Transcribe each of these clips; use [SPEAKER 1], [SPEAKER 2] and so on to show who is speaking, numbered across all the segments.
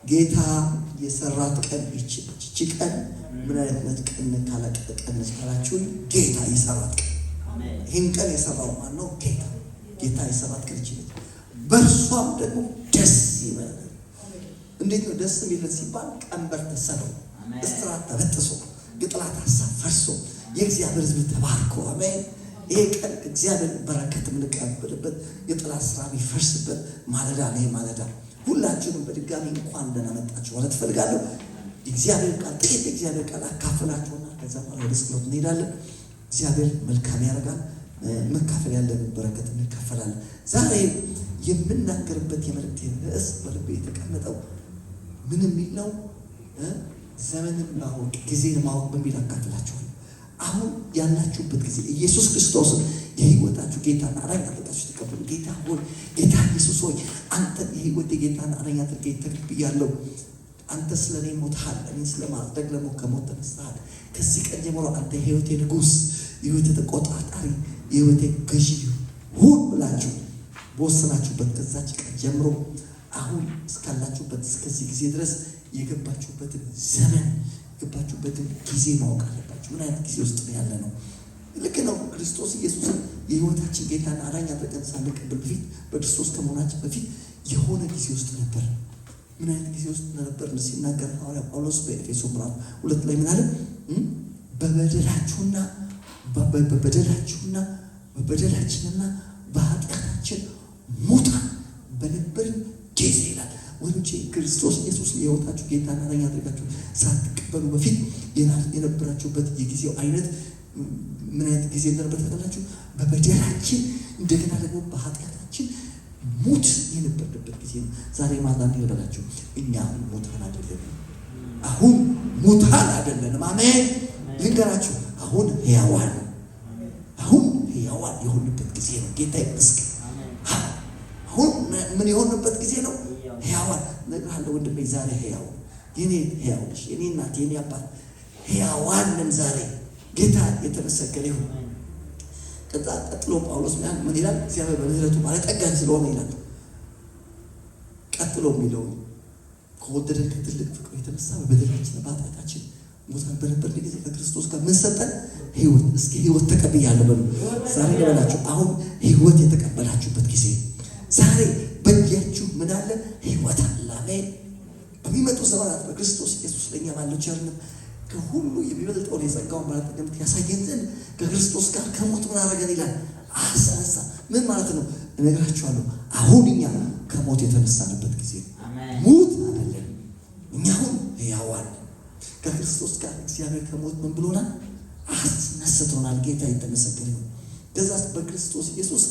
[SPEAKER 1] ጌታ የሰራት ቀን ይቺ ቀን ምን አይነት ቀን ካላችሁ ጌታ የሰራት ቀን ይህን ቀን የሰራው ማን ነው? ጌታ የሰራት ቀን ይቺ ነች። በእርሷም ደግሞ ደስ ይበላል። እንዴት ነው ደስ የሚለን ሲባል ቀንበር ተሰብሮ እስራት ተበጥሶ የጠላት ሐሳብ ፈርሶ የእግዚአብሔር ሕዝብ ተባርኮ አሜን። ይሄ ቀን እግዚአብሔር በረከት የምንቀበልበት የጠላት ስራ የሚፈርስበት ማለዳ ነው። ማለዳ ሁላችሁንም በድጋሚ እንኳን ደህና መጣችሁ ማለት እፈልጋለሁ። እግዚአብሔር ቃል ጥቂት እግዚአብሔር ቃል አካፈላችሁና ከዛ በኋላ ወደ ጸሎት እንሄዳለን። እግዚአብሔር መልካም ያደርጋል። መካፈል ያለብን በረከት እንካፈላለን። ዛሬ የምናገርበት የመልእክት ርዕስ በልቤ የተቀመጠው ምን የሚል ነው? ዘመንን ማወቅ ጊዜን ማወቅ በሚል አካፍላችኋለሁ። አሁን ያላችሁበት ጊዜ ኢየሱስ ክርስቶስ የህይወታችሁ ጌታና አዳኝ አድርጋችሁ ተቀበሉ። ጌታ ኢየሱስ ሆይ አንተ የህይወቴ ጌታና አዳኝ አድርጌ ተቀብያለሁ። አንተ ስለኔ ሞትሃል፣ እኔ ስለማጽደቅ ደግሞ ከሞት ተነስተሃል። ከዚህ ቀን ጀምሮ አንተ የህይወቴ ንጉሥ፣ የህይወቴ ተቆጣጣሪ፣ የህይወቴ ገዢ ሁን ብላችሁ በወሰናችሁበት ከዛች ቀን ጀምሮ አሁን እስካላችሁበት እስከዚህ ጊዜ ድረስ የገባችሁበትን ዘመን የገባችሁበትን ጊዜ ማወቅ አለባችሁ። ምን አይነት ጊዜ ውስጥ ነው ያለ ነው? ልክ ነው። ክርስቶስ ኢየሱስን የህይወታችን ጌታና አዳኝ አድርገን ሳንቀበል በፊት በክርስቶስ ከመሆናችን በፊት የሆነ ጊዜ ውስጥ ነበር። ምን አይነት ጊዜ ውስጥ ነበር ሲናገር ሐዋርያ ጳውሎስ በኤፌሶን ምዕራፍ 2 ላይ ምን አለ? በበደላችንና በኃጢአታችን ሙታን በነበርን ጊዜ ይላል። ወንጀ ክርስቶስ ኢየሱስ የህይወታችሁ ጌታና አዳኝ አድርጋችሁ ሳትቀበሉ በፊት የነበራችሁበት የጊዜው አይነት ምን አይነት ጊዜ እንደነበር ታውቃላችሁ? በበደላችን እንደገና ደግሞ በኃጢአታችን ሙት የነበርንበት ጊዜ ነው። ዛሬ ማዛን ይበላችሁ እኛ ሙታን አይደለንም። አሁን ሙታን አይደለንም። አሜን። ልንገራችሁ አሁን ሕያዋን የሆንበት ጊዜ ነው። ጌታ ይመስገን። አሁን ምን የሆንበት ጊዜ ነው? ሕያዋን እነግርሃለሁ ወንድሜ፣ ዛሬ ሕያው የኔ ሕያው ነሽ፣ የኔ እናት፣ የኔ አባት ሕያዋን ነን ዛሬ። ጌታ የተመሰገነ ይሁን። ቀጥሎ ጳውሎስ ምን ይላል? እግዚአብሔር በምህረቱ ባለጠጋ ስለሆነ ይላል። ቀጥሎ የሚለው ከወደደን ከትልቅ ፍቅሩ የተነሳ በበደላችን በኃጢአታችን ሙታን በነበርን ጊዜ ከክርስቶስ ጋር ምን ሰጠን? ሕይወት። እስኪ ሕይወት ተቀብያለሁ በሉ። ዛሬ ልበላችሁ አሁን ሕይወት የተቀበላችሁበት ጊዜ ዛሬ በእጃችሁ ምን አለ? ሕይወት አለ። አሜን። በሚመጡ ዘመናት በክርስቶስ ኢየሱስ ለእኛ ባለው ቸርነት ከሁሉ የሚበልጠውን የጸጋውን ባለጠግነት ያሳየን ዘንድ ከክርስቶስ ጋር ከሞት ምን አደረገን ይላል? አስነሳ። ምን ማለት ነው? እነግራችኋለሁ። አሁን እኛ ከሞት የተነሳንበት ጊዜ ነው። ሙት አይደለም። እኛ አሁን ሕያዋን ከክርስቶስ ጋር እግዚአብሔር ከሞት ምን ብሎናል? አስነስቶናል። ጌታ የተመሰገነ ይሁን። ከዛ በክርስቶስ ኢየሱስ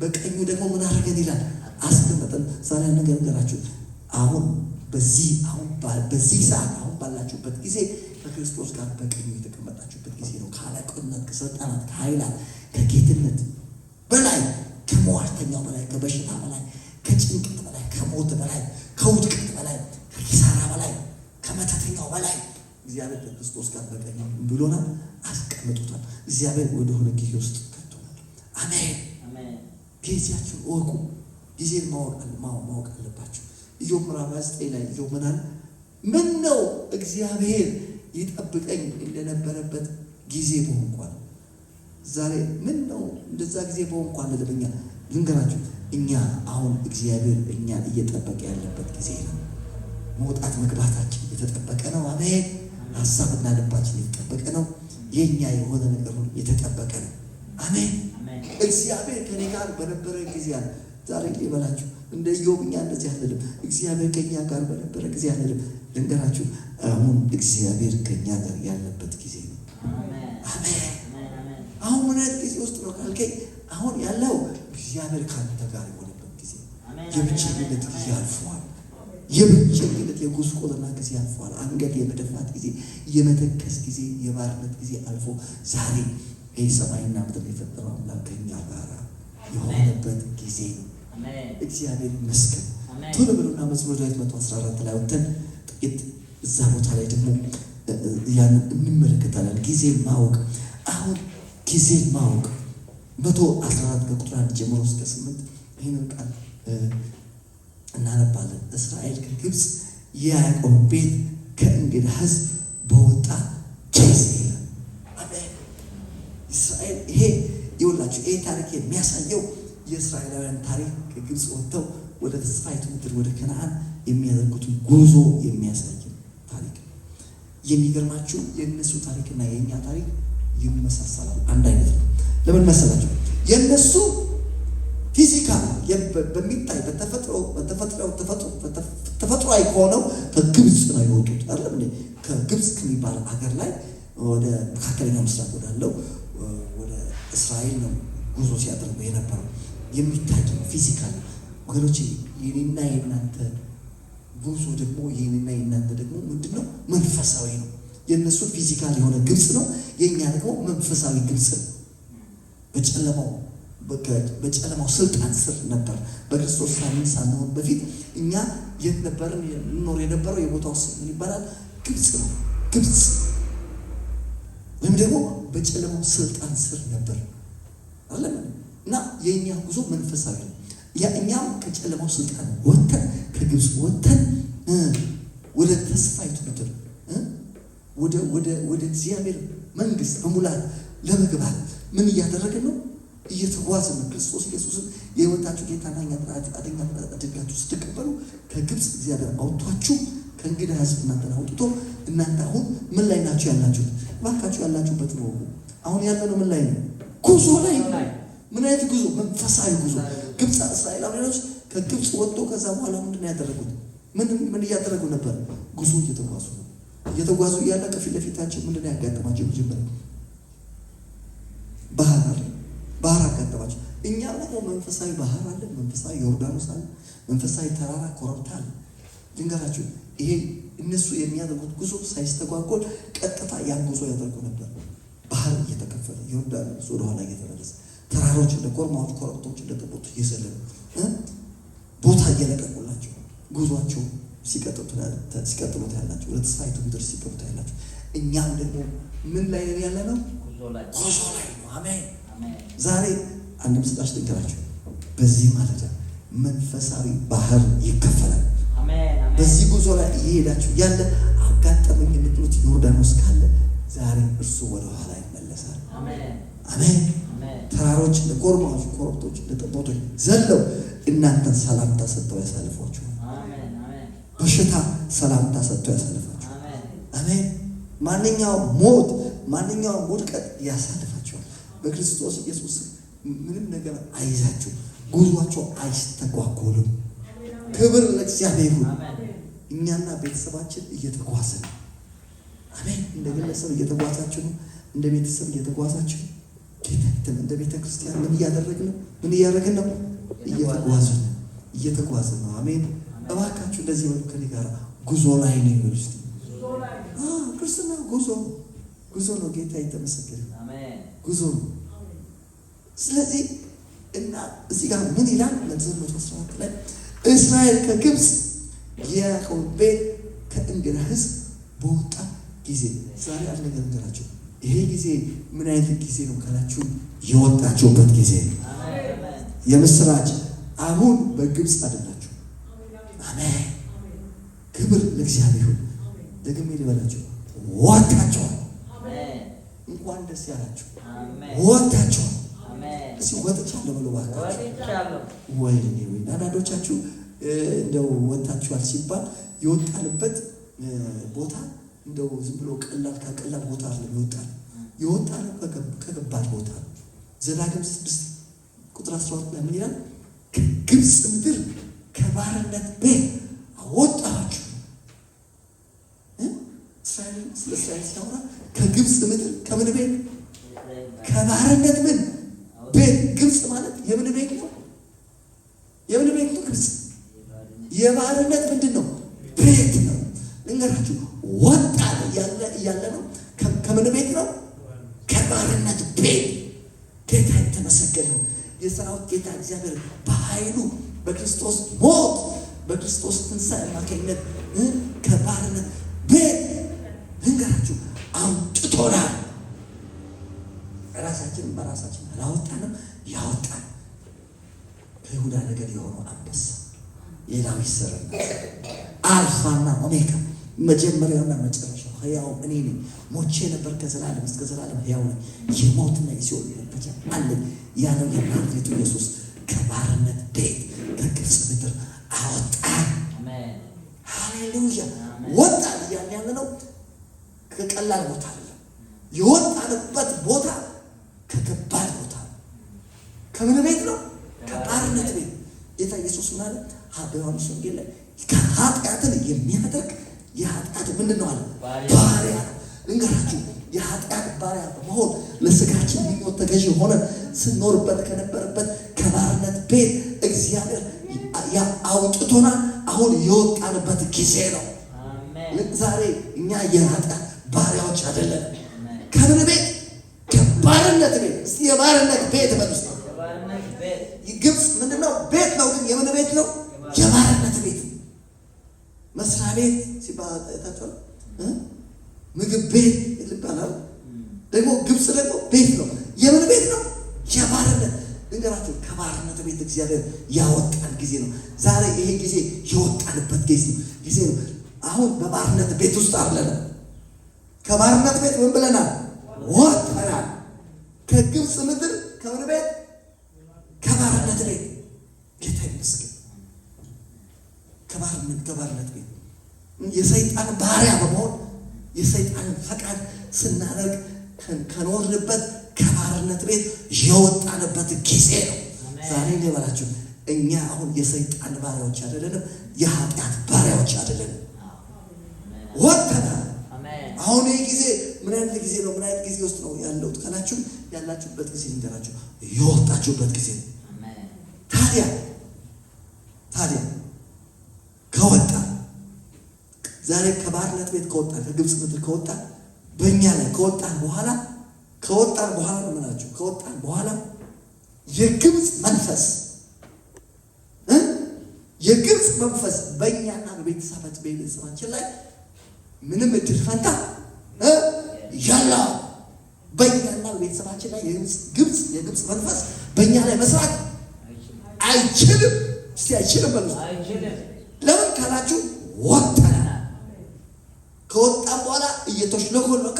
[SPEAKER 1] በቀኙ ደግሞ ምን አደረገን ይላል? አስቀመጠን። ዛሬ ነገር እንገራችሁ። አሁን በዚህ ሰዓት አሁን ባላችሁበት ጊዜ ከክርስቶስ ጋር በቀኙ የተቀመጣችሁበት ጊዜ ነው። ከአለቅነት፣ ከስልጣናት፣ ከኃይላት፣ ከጌትነት በላይ ከመዋርተኛው በላይ ከበሽታ በላይ ከጭንቀት በላይ ከሞት በላይ ከውድቀት በላይ ከኪሳራ በላይ ከመተተኛው በላይ እግዚአብሔር ከክርስቶስ ጋር በቀኙ ብሎናል፣ አስቀምጦታል። እግዚአብሔር ወደሆነ ጊዜ ውስጥ ከቶናል። አሜን። ጊዜያችሁን እወቁ። ጊዜን ማወቅ አለባችሁ። ኢዮብ ምዕራፍ 9 ላይ ኢዮብ ምን አለ? ምን ነው እግዚአብሔር ይጠብቀኝ እንደነበረበት ጊዜ በሆንኳን ዛሬ ምን ነው እንደዛ ጊዜ በሆንኳን ለበኛ ልንገራችሁ። እኛ አሁን እግዚአብሔር እኛን እየጠበቀ ያለበት ጊዜ ነው። መውጣት መግባታችን የተጠበቀ ነው። አሜን። ሐሳብና ልባችን የተጠበቀ ነው። የኛ የሆነ ነገር ሁሉ የተጠበቀ ነው። አሜን። እግዚአብሔር ከኔ ጋር በነበረ ጊዜ አለ። ዛሬ ይበላችሁ እንደ ኢዮብ እኛ እንደዚህ አይደለም። እግዚአብሔር ከኛ ጋር በነበረ ጊዜ አይደለም። ልንገራችሁ አሁን እግዚአብሔር ከኛ ጋር ያለበት ጊዜ ነው። አሜን። አሁን ምን አይነት ጊዜ ውስጥ ነው ካልከኝ፣ አሁን ያለው እግዚአብሔር ካንተ ጋር የሆነበት ጊዜ። የብቸኝነት ጊዜ አልፏል። የብቸኝነት የጉስቁልና ጊዜ አልፏል። አንገት የመደፋት ጊዜ፣ የመተከስ ጊዜ፣ የባርነት ጊዜ አልፎ ዛሬ ሰማይና ምድር የፈጠረው አምላክ ከኛ ጋር የሆነበት ጊዜ ነው። እግዚአብሔር ይመስገን። ቶሎ ብሎና መዝሙረ ዳዊት 114 ላይ ወጥተን ጥቂት እዛ ቦታ ላይ ደግሞ ያንን እንመለከታለን። ጊዜን ማወቅ። አሁን ጊዜን ማወቅ 114 ከቁጥር 1 ጀምሮ እስከ 8 ይህንን ቃል እናነባለን። እስራኤል ከግብፅ የያዕቆብ ቤት ከእንግዳ ሕዝብ በወጣ ጊዜ። አሜን። እስራኤል ይሄ ይኸውላችሁ ይሄ ታሪክ የሚያሳየው የእስራኤላውያን ታሪክ ከግብፅ ወጥተው ወደ ተስፋይቱ ምድር ወደ ከነዓን የሚያደርጉትን ጉዞ የሚያሳይ ታሪክ። የሚገርማችሁ የእነሱ ታሪክና የእኛ ታሪክ ይመሳሰላል፣ አንድ አይነት ነው። ለምን መሰላችሁ? የእነሱ ፊዚካል በሚታይ ተፈጥሯዊ ከሆነው ከግብፅ ነው የወጡት አይደል እንዴ? ከግብፅ ከሚባል ሀገር ላይ ወደ መካከለኛው ምስራቅ ወዳለው ወደ እስራኤል ነው ጉዞ ሲያደርጉ የነበረው። የሚታይ ፊዚካል ወገኖች፣ የኔና የእናንተ ጉዞ ደግሞ የኔና የእናንተ ደግሞ ምንድነው? መንፈሳዊ ነው። የእነሱ ፊዚካል የሆነ ግብፅ ነው፣ የእኛ ደግሞ መንፈሳዊ ግብፅ ነው። በጨለማው ስልጣን ስር ነበር። በክርስቶስ ሳንሆን በፊት እኛ የት ነበርን? እንኖር የነበረው የቦታው ስም ምን ይባላል? ግብፅ ነው። ግብፅ ወይም ደግሞ በጨለማው ስልጣን ስር ነበር አለም እና የእኛ ጉዞ መንፈሳዊ ነው። እኛም ከጨለማው ስልጣን ወጥተን ከግብፅ ወጥተን ወደ ተስፋይቱ ምድር ወደ እግዚአብሔር መንግስት በሙላት ለመግባት ምን እያደረግን ነው? እየተጓዝን ነው። ክርስቶስ ኢየሱስን የሕይወታችሁ ጌታና አዳኝ አድርጋችሁ ስትቀበሉ ከግብፅ እግዚአብሔር አውጥቷችሁ ከእንግዳ ሕዝብ እናንተን አውጥቶ እናንተ አሁን ምን ላይ ናችሁ ያላችሁት? እባካችሁ ያላችሁበት ነው። አሁን ያለነው ምን ላይ ነው? ጉዞ ላይ። ምን አይነት ጉዞ? መንፈሳዊ ጉዞ። ግብፅ እስራኤላውያኖች ከግብፅ ወጥቶ ከዛ በኋላ ምንድን ነው ያደረጉት? ምን እያደረጉ ነበር? ጉዞ እየተጓዙ ነው። እየተጓዙ እያለ ከፊት ለፊታቸው ምንድን ነው ያጋጠማቸው? መጀመሪያ ባህር አጋጠማቸው። እኛ ደግሞ መንፈሳዊ ባህር አለ፣ መንፈሳዊ ዮርዳኖስ አለ፣ መንፈሳዊ ተራራ ኮረብታ አለ። ልንገራችሁ፣ ይሄ እነሱ የሚያደርጉት ጉዞ ሳይስተጓጎል ቀጥታ ያን ጉዞ ያደርጉ ነበር። ባህር እየተከፈለ ዮርዳኖስ ወደኋላ እየተመለሰ ተራሮች እንደ ኮርማዎች፣ ኮረብቶች እንደ ጠቦቶች እየዘለሉ ቦታ እየለቀቁላቸው ጉዟቸው ሲቀጥሉት ያላቸው ወደ ተስፋይቱ ምድር ሲገቡት ያላቸው። እኛም ደግሞ ምን ላይ ነን ያለ ነው? ጉዞ ላይ ነው። አሜን። ዛሬ አንድ ምስላች ልንገራችሁ። በዚህ ማለዳ መንፈሳዊ ባህር ይከፈላል። በዚህ ጉዞ ላይ እየሄዳችሁ ያለ አጋጠመኝ የምትሉት ዮርዳኖስ ካለ ዛሬ እርሱ ወደ ኋላ ይመለሳል። አሜን። ተራሮች እንደ ኮርማዎች፣ ኮረብቶች እንደ ጠቦቶች ዘለው እናንተን ሰላምታ ሰጥተው ያሳልፏችኋል። በሽታ ሰላምታ ሰጥተው ያሳልፏችኋል። አሜን። ማንኛውም ሞት፣ ማንኛውም ውድቀት ያሳልፋችኋል። በክርስቶስ ኢየሱስ ምንም ነገር አይዛችሁ፣ ጉዟቸው አይስተጓጎልም። ክብር ለእግዚአብሔር ይሁን። እኛና ቤተሰባችን እየተጓዝን ነው። አሜን። እንደ ግለሰብ እየተጓዛችሁ ነው። እንደ ቤተሰብ እየተጓዛችሁ ነው። እንደ ቤተ ክርስቲያን ምን እያደረግን ነው? እየተጓዝን ነው። አሜን። እባካችሁ እንደዚህ በሉ ከኔ ጋር ጉዞ ላይ ነው ይበሉ እስቲ። ክርስትና ጉዞ ነው። ጌታ የተመሰገነ ጉዞ ነው። ስለዚህ እና እዚህ ጋር ምን ይላል? መዝሙር 117 ላይ እስራኤል ከግብፅ የያዕቆብ ቤት ከእንግዳ ሕዝብ በወጣ ጊዜ። ዛሬ አንድ ነገር እንገራችሁ። ይሄ ጊዜ ምን አይነት ጊዜ ነው ካላችሁ፣ የወጣችሁበት ጊዜ ነው። የምስራች አሁን በግብፅ አይደላችሁ። አሜን። ክብር ለእግዚአብሔር ይሁን። ደግሜ ልበላችሁ፣ ወጣችኋል። እንኳን ደስ ያላችሁ። ወጣችኋል። እሺ ወጥቻለሁ ብሎ ባካችሁ። ወይኔ አንዳንዶቻችሁ እንደው ወጣችኋል ሲባል የወጣንበት ቦታ እንደው ዝም ብሎ ቀላል ቦታ አይደለም። የወጣነው ከከባድ ቦታ ነው። ዘዳግም 6 ቁጥር 12 ላይ ምን ይላል? ከግብፅ ምድር ከባርነት ቤት አወጣችሁ። ስለ እስራኤል ሲያወራ ከግብፅ ምድር ከምን ቤት? ከባርነት ምን ቤት? ግብፅ ማለት የምን ቤት ነው? የምን ቤት ነው? ግብፅ የባርነት ምንድን ነው? ቤት ነው። ልንገራችሁ፣ ወጣ እያለ ነው። ከምን ቤት ነው? ከባርነት ቤት። ጌታ የተመሰገነ ነው። የሰራዊት ጌታ እግዚአብሔር በኃይሉ በክርስቶስ ሞት በክርስቶስ ትንሣኤ አማካኝነት ከባርነት ቤት ልንገራችሁ አውጥቶናል። ራሳችንን በራሳችን አላወጣንም። ያወጣን ከይሁዳ ነገድ የሆነው አንበሳ የዳዊት ዘር አልፋና ኦሜጋ መጀመሪያውና መጨረሻው ሕያው እኔ ነኝ። ሞቼ ነበር ከዘላለም እስከ ዘላለም ሕያው ነኝ። የሞትና የሲኦል መክፈቻ አለኝ ያለው የናዝሬቱ ኢየሱስ ከባርነት ቤት ከግብፅ ምድር አወጣን። ሃሌሉያ! ወጣን እያልን ያለ ነው። ከቀላል ቦታ አይደለም። የወጣንበት ቦታ ከከባድ ቦታ ከምን ቤት ነው? ከባርነት ቤት። ጌታ ኢየሱስ ምን አለ? በዮሐንስ ወንጌል ላይ ከኃጢአትን የሚያደርግ የኃጢአት ምንድን ነው አለ? ባሪያ ነው። ልንገራችሁ፣ የኃጢአት ባሪያ በመሆን ለስጋችን ምኞት ተገዥ ሆነን ስንኖርበት ከነበረበት ከባርነት ቤት እግዚአብሔር አውጥቶናል። አሁን የወጣንበት ጊዜ ነው። ዛሬ እኛ የኃጢአት ባሪያዎች አይደለም። ከምን ቤት? ከባርነት ቤት። እስቲ የባርነት ቤት በሉስ። ግብፅ ምንድነው? ቤት ነው። ግን የምን ቤት ነው? የባርነት ቤት። መስሪያ ቤት ሲባል ታውቃላችሁ፣ ምግብ ቤት ይባላል። ደግሞ ግብፅ ደግሞ ቤት ነው። የምን ቤት ነው? የባርነት። ልንገራችሁ፣ ከባርነት ቤት እግዚአብሔር ያወጣን ጊዜ ነው። ዛሬ ይሄ ጊዜ የወጣንበት ጊዜ ነው። አሁን በባርነት ቤት ውስጥ አለና ከባርነት ቤት ምን ብለናል? ወጥተናል። ከግብፅ ምድር ከምን ቤት? ከባርነት ቤት። ጌታ ይመስገን። ከባርነት ቤት የሰይጣን ባሪያ በመሆን የሰይጣንን ፈቃድ ስናደርግ ከኖርንበት ከባርነት ቤት የወጣንበት ጊዜ ነው። ዛሬ እንደባላችሁ እኛ አሁን የሰይጣን ባሪያዎች አይደለንም፣ የኃጢአት ባሪያዎች አይደለንም። ወጥተናል። አሁን ይህ ጊዜ ምን አይነት ጊዜ ነው? ምን አይነት ጊዜ ውስጥ ነው ያለሁት ካላችሁ ያላችሁበት ጊዜ ልንገራችሁ፣ የወጣችሁበት ጊዜ ነው። ታዲያ ከወጣ ዛሬ ከባርነት ቤት ከወጣ ከግብፅ ምድር ከወጣ በእኛ ላይ ከወጣን በኋላ ነው ምናችሁ ከወጣን በኋላ የግብፅ መንፈስ በእኛና በቤተሰባችን ላይ ምንም እድል ፈንታ ያለው በእኛና በቤተሰባችን ላይ የግብፅ መንፈስ በእኛ ላይ መስራት አይችልም። እስቲ አይችልም በሉ። ለምን ካላችሁ ወጥተናል። ከወጣን በኋላ እየተሽለኮለከ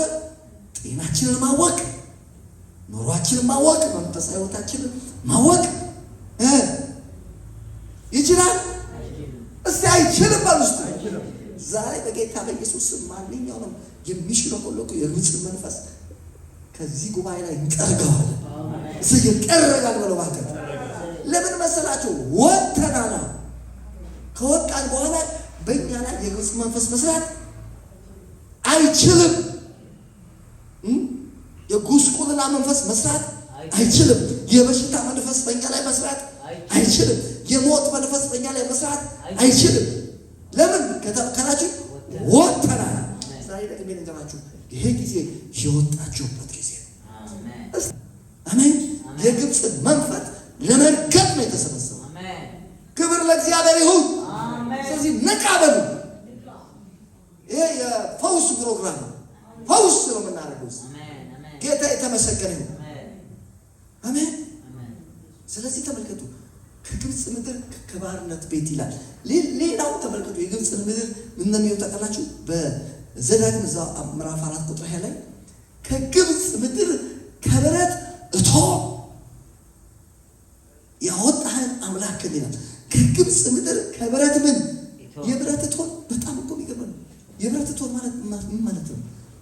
[SPEAKER 1] ጤናችንን ማወቅ፣ ኑሯችንን ማወቅ፣ መንፈሳዊ ሕይወታችንን ማወቅ ይችላል። እስቲ አይችልም በሉ። ዛሬ በጌታ በኢየሱስ ስም ማንኛውንም የሚሽለኮለኩ የግብፅ መንፈስ ከዚህ ጉባኤ ላይ እንጠርገዋለን። እዚህ ይጠረጋል ብለው ማለት ለምን መሰላችሁ? ወጥተናል። ከወጣን በኋላ በእኛ ላይ የግብፅ መንፈስ መስራት አይችልም። የጉስቁልና መንፈስ መስራት አይችልም። የበሽታ መንፈስ በእኛ ላይ መስራት አይችልም። የሞት መንፈስ በእኛ ላይ መስራት አይችልም። ለምን ከተካላችሁ ወጥተናል። ዛሬ ደግሞ ልንገራችሁ፣ ይሄ ጊዜ የወጣችሁበት ጊዜ ነው። አሜን። የግብፅ መንፈስ ለመርገጥ ነው የተሰበሰበው። ክብር ለእግዚአብሔር ይሁን። ስለዚህ ነቃ በሉ። ይሄ የፈውስ ፕሮግራም ነው። ፈውስ ነው የምናደርገው። ጌታ የተመሰገነ ይሁን። አሜን። ስለዚህ ተመልከቱ፣ ከግብፅ ምድር ከባርነት ቤት ይላል። ሌላው ተመልከቱ፣ የግብፅ ምድር ምን ነው ታውቃላችሁ? በዘዳግም ምዕራፍ 4 ቁጥር 20 ላይ ከግብፅ ምድር ከብረት እቶን ያወጣህን አምላክ ይላል። ከግብፅ ምድር ከብረት ምን? የብረት እቶን። በጣም እኮ የሚገርም ነው። የብረት እቶን ማለት ምን ማለት ነው?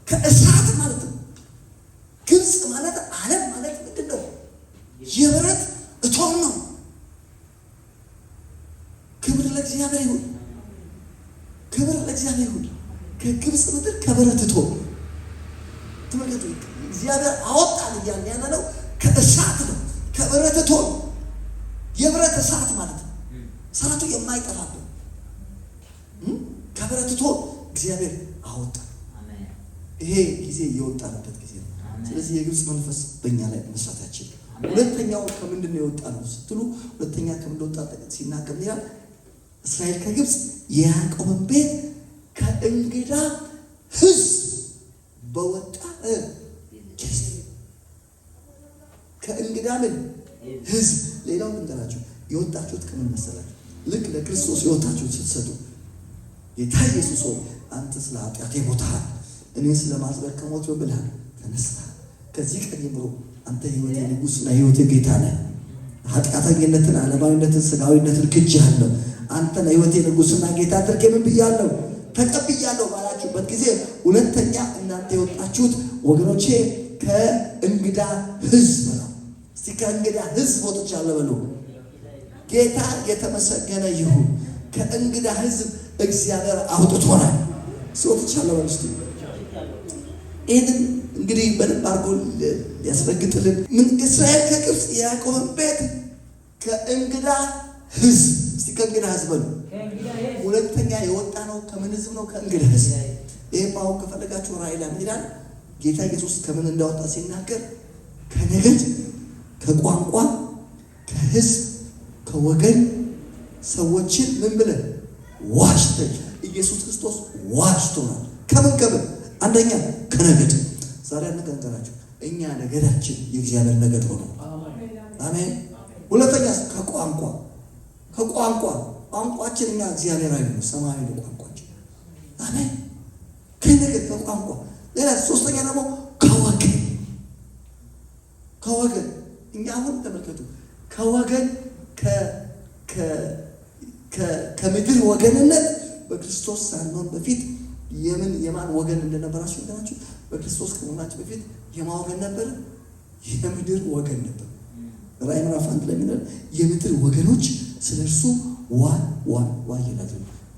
[SPEAKER 1] ከእሳት ማለት ነው። ግብፅ ማለት ዓለም ማለት ምንድን ነው? የብረት እቶን ነው። ክብር ለእግዚአብሔር ይሁን። ክብር ለእግዚአብሔር ይሁን። ከግብፅ ምድር ከብረት እቶን ተመልከቱ። እግዚአብሔር አወጣን እያልን ያለ ነው። ከእሳት ነው፣ ከብረት እቶን። የብረት እሳት ማለት ነው። እሳቱ የማይጠፋበት ከብረት እቶን እግዚአብሔር አወጣን። ይሄ ጊዜ የወጣንበት ጊዜ ነው። ስለዚህ የግብፅ መንፈስ በእኛ ላይ መስራታችን። ሁለተኛው ከምንድን ነው የወጣ ነው ስትሉ፣ ሁለተኛ ከምንድን ወጣ ሲናገር ይላል እስራኤል ከግብፅ የያዕቆብን ቤት ከእንግዳ ሕዝብ በወጣ ጊዜ። ከእንግዳ ምን ሕዝብ። ሌላው ልንገራችሁ፣ የወጣችሁት ከምን መሰላችሁ? ልክ ለክርስቶስ የወጣችሁት ስትሰጡ ጌታ ኢየሱስ ሆይ አንተ ስለ ኃጢአቴ ሞተሃል፣ እኔን ስለማጽደቅ ከሞት ብለሃል፣ ተነስተሃል። ከዚህ ቀን ጀምሮ አንተ ሕይወቴ ንጉሥና ሕይወቴ ጌታ ነህ። ኃጢአተኝነትን፣ ዓለማዊነትን፣ ሥጋዊነትን ክጄሃለሁ። አንተን ሕይወቴ ንጉሥና ጌታ አድርጌ ምን ብያለሁ? ተቀብያለሁ ባላችሁበት ጊዜ ሁለተኛ እናንተ የወጣችሁት ወገኖቼ ከእንግዳ ሕዝብ ነው። እስቲ ከእንግዳ ሕዝብ ወጥቻለሁ በሉ። ጌታ የተመሰገነ ይሁን። ከእንግዳ ሕዝብ እግዚአብሔር አውጥቶናል። ወጥቻለሁ በሉ። እስቲ ይህንን እንግዲህ በደንብ አድርጎ ሊያስረግጥልን ምን እስራኤል ከግብፅ የያዕቆብን ቤት ከእንግዳ ሕዝብ እስቲ ከእንግዳ ሕዝብ በሉ። ሁለተኛ የወጣ ነው ከምን ሕዝብ ነው? ከእንግዳ ሕዝብ። ይሄ ማወቅ ከፈለጋችሁ ራእይ ላይ ምን ይላል? ጌታ ኢየሱስ ከምን እንዳወጣ ሲናገር ከነገድ፣ ከቋንቋ፣ ከሕዝብ፣ ከወገን ሰዎችን ምን ብለን ዋሽተን ኢየሱስ ክርስቶስ ዋሽቶናል። ከምን አንደኛ ከነገድ። ዛሬ አንገራችሁ እኛ ነገዳችን የእግዚአብሔር ነገድ ሆኖ አሜን። ሁለተኛ ከቋንቋ ቋንቋችን እኛ እግዚአብሔራዊ ነው፣ ሰማያዊ ነው ቋንቋችን አሜን። ከነገድ ከቋንቋ ሌላ ሶስተኛ ደግሞ ከወገን እኛ አሁን ተመልከቱ ከወገን ከምድር ወገንነት በክርስቶስ ሳንሆን በፊት የማን ወገን እንደነበራችሁ እንደናችሁ በክርስቶስ ከመሆናችሁ በፊት የማን ወገን ነበር? የምድር ወገን ነበር። ራዕይ ምዕራፍ 1 ላይ ምንድነው? የምድር ወገኖች ስለርሱ ዋ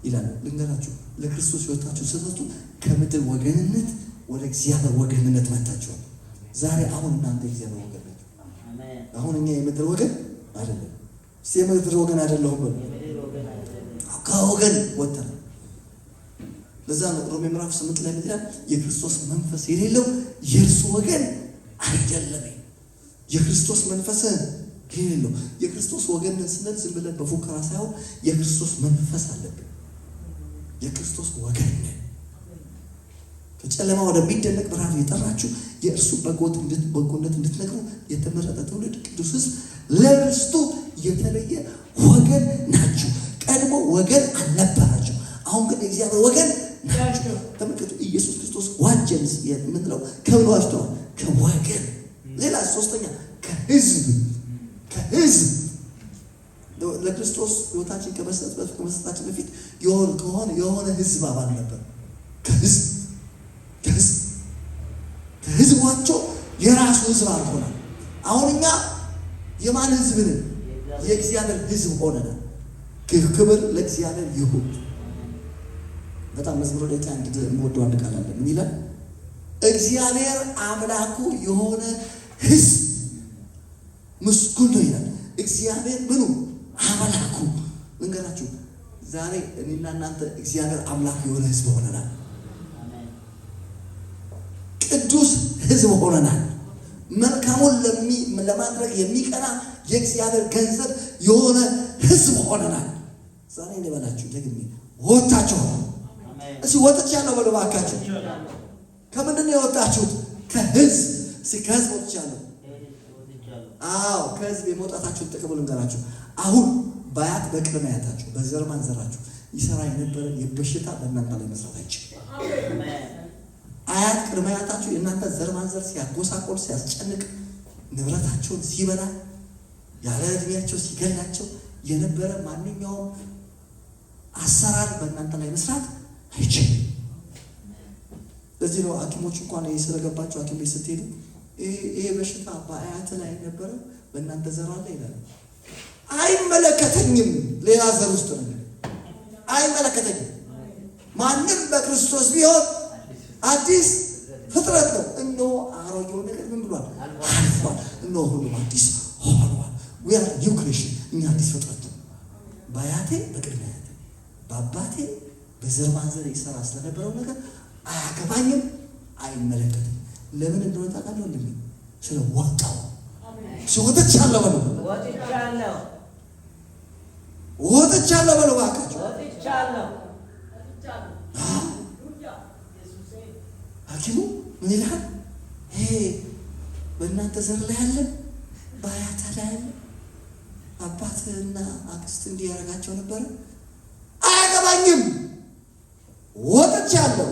[SPEAKER 1] ይላል። ልንገራችሁ ለክርስቶስ ሕይወታችሁ ስትመጡ ከምድር ወገንነት ወደ እግዚአብሔር ወገንነት መጣችኋል። ዛሬ አሁን እናንተ እግዚአብሔር ወገን ናችሁ። አሁን እኛ የምድር ወገን አይደለም። የምድር ወገን አይደለሁም በሉ። ከወገን ወጥተናል። ለዛ ነው ሮሜ ምዕራፍ 8 ላይ ምንድነው? የክርስቶስ መንፈስ የሌለው የእርሱ ወገን አይደለም። የክርስቶስ መንፈስ የሌለው የክርስቶስ ወገን ስንል ዝም ብለን በፉከራ ሳይሆን የክርስቶስ መንፈስ አለብን። የክርስቶስ ወገን ነን። ከጨለማ ወደሚደነቅ ብርሃን የጠራችሁ የእርሱ በጎነት እንድትነግሩ የተመረጠ ትውልድ፣ ቅዱስ ሕዝብ፣ ለርስቱ የተለየ ወገን ናችሁ። ቀድሞ ወገን አልነበራችሁ፣ አሁን ግን የእግዚአብሔር ወገን ናችሁ። ተመልከቱ፣ ኢየሱስ ክርስቶስ ዋጀን የምንለው ከምን ዋጅተዋል? ከወገን። ሌላ ሶስተኛ ከሕዝብ ለክርስቶስ ሕይወታችን ከመስጠታችን በፊት የሆነ ሕዝብ አባል ነበር። ከሕዝባቸው የራሱ ሕዝብ አልሆናል። አሁን እኛ የማን ሕዝብ ነን? የእግዚአብሔር ሕዝብ ሆነናል። ክብር ለእግዚአብሔር ይሁን። በጣም መዝሙር ላይ አንድ የምወደው አንድ ቃል አለ። ምን ይላል? እግዚአብሔር አምላኩ የሆነ ሕዝብ ምስጉን ነው ይላል። እግዚአብሔር ምኑ አምላኩ። ልንገራችሁ ዛሬ እኔና እናንተ እግዚአብሔር አምላክ የሆነ ሕዝብ ሆነናል። ቅዱስ ሕዝብ ሆነናል። መልካሙን ለማድረግ የሚቀና የእግዚአብሔር ገንዘብ የሆነ ሕዝብ ሆነናል። ዛሬ ልበላችሁ ደግሜ ወጣችኋል። እስኪ ወጥቻለሁ በሉ እባካችሁ። ከምንድን ነው የወጣችሁት? ከሕዝብ። እስኪ ከሕዝብ ወጥቻለሁ። አዎ ከሕዝብ የመውጣታችሁን ጥቅም ልንገራችሁ። አሁን በአያት በቅድመ አያታችሁ በዘር ማንዘራችሁ ይሰራ የነበረ የበሽታ በእናንተ ላይ መስራት አይችልም። አያት ቅድመ አያታችሁ የእናንተ ዘር ማንዘር ሲያጎሳቆል፣ ሲያስጨንቅ፣ ንብረታቸውን ሲበላ፣ ያለ ዕድሜያቸው ሲገላቸው የነበረ ማንኛውም አሰራር በእናንተ ላይ መስራት አይችልም። ለዚህ ነው ሐኪሞች እንኳን ስለገባቸው ሐኪም ቤት ስትሄዱ ይሄ በሽታ በአያት ላይ ነበረ በእናንተ ዘር አለ ይላል። አይመለከተኝም፣ ሌላ ዘር ውስጥ ነው። አይመለከተኝም። ማንም በክርስቶስ ቢሆን አዲስ ፍጥረት ነው። እነሆ አሮጌው ነገር ምን ብሏል? አልፏል። እነሆ ሁሉም አዲስ ሆኗል። we are new creation። እኛ አዲስ ፍጥረት ነው። በአያቴ በቅድመ አያቴ በአባቴ በዘር ማንዘር ይሰራ ስለነበረው ነገር አያገባኝም፣ አይመለከትም። ለምን እንደሆነ ታውቃለህ? እንደምን ስለወጣው ወጥቻለሁ በሉ። ወጥቻለሁ በሉ እባካችሁ። ሐኪሙ ምን ይላል? ይሄ በእናንተ ዘር ላይ ያለ በአያታ ላይ ያለ አባትና አክስት እንዲያረጋቸው ነበረ። አያገባኝም። ወጥቻለሁ።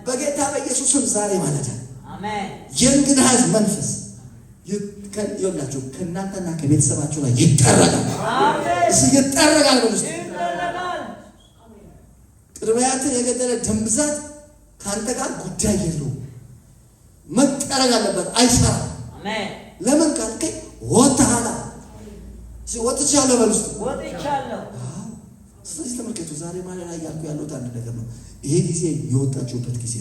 [SPEAKER 1] በጌታ በኢየሱስም ዛሬ ማለት ነው የእንግዳ ሕዝብ መንፈስ ይኸውላችሁ ከእናንተና ከቤተሰባችሁ ላይ ይጠረጋል። ይጠረጋል በውስጥ ቅድሚያትን የገደለ ደም ብዛት ከአንተ ጋር ጉዳይ የለውም። መጠረግ አለበት። አይሰራም። ለምን ካልከኝ ወጥተሃል። ወጥቻለሁ በል ውስጥ ወጥቻለሁ። ስለዚህ ተመልከቱ፣ ዛሬ ማለት ላይ ያልኩ ያለሁት አንድ ነገር ነው። ይሄ ጊዜ የወጣችሁበት ጊዜ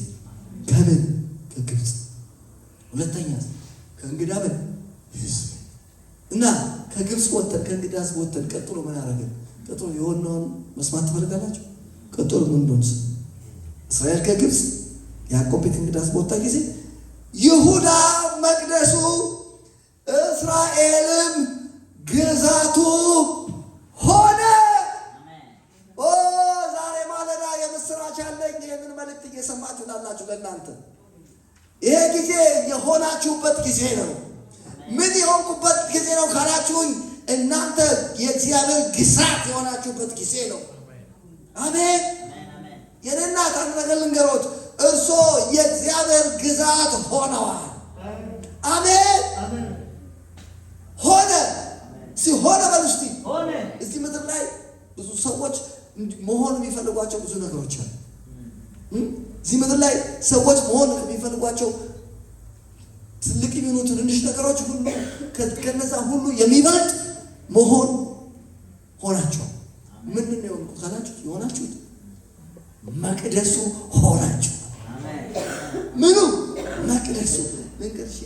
[SPEAKER 1] ከምን ከግብፅ፣ ሁለተኛ ከእንግዳ ምን እና ከግብፅ ወጥተን ከእንግዳ ሕዝብ ወጥተን ቀጥሎ ምን አደረግን? ቀጥሎ የሆነውን መስማት ትፈልጋላችሁ? ቀጥሎ ምን እንደሆነ እስራኤል ከግብፅ ያዕቆብ ቤት እንግዳ ሕዝብ ወጣ ጊዜ ይሁዳ መቅደሱ እስራኤልም ግዛቱ ሆነ። ዛሬ ማለዳ የምስራች አለኝ። ይህንን መልእክት እየሰማችሁ ላላችሁ ለእናንተ ይሄ ጊዜ የሆናችሁበት ጊዜ ነው። ምን የሆንኩበት ጊዜ ነው ካላችሁኝ፣ እናንተ የእግዚአብሔር ግዛት የሆናችሁበት ጊዜ ነው። አሜን። የኔ እናት አንድ ነገር ልንገሮት፣ እርሶ የእግዚአብሔር ግዛት ሆነዋል። አሜን። ሆነ ሲሆነ በልስቲ እዚህ ምድር ላይ ብዙ ሰዎች መሆን የሚፈልጓቸው ብዙ ነገሮች አሉ። እዚህ ምድር ላይ ሰዎች መሆን የሚፈልጓቸው ትልቅ የሚሆኑ ትንንሽ ነገሮች ሁሉ ከነዛ ሁሉ የሚበልጥ መሆን ሆናቸው። ምንድን ነው የሆንኩት ካላችሁ፣ የሆናችሁት መቅደሱ ሆናችሁ። ምኑ መቅደሱ ልንገርሽ፣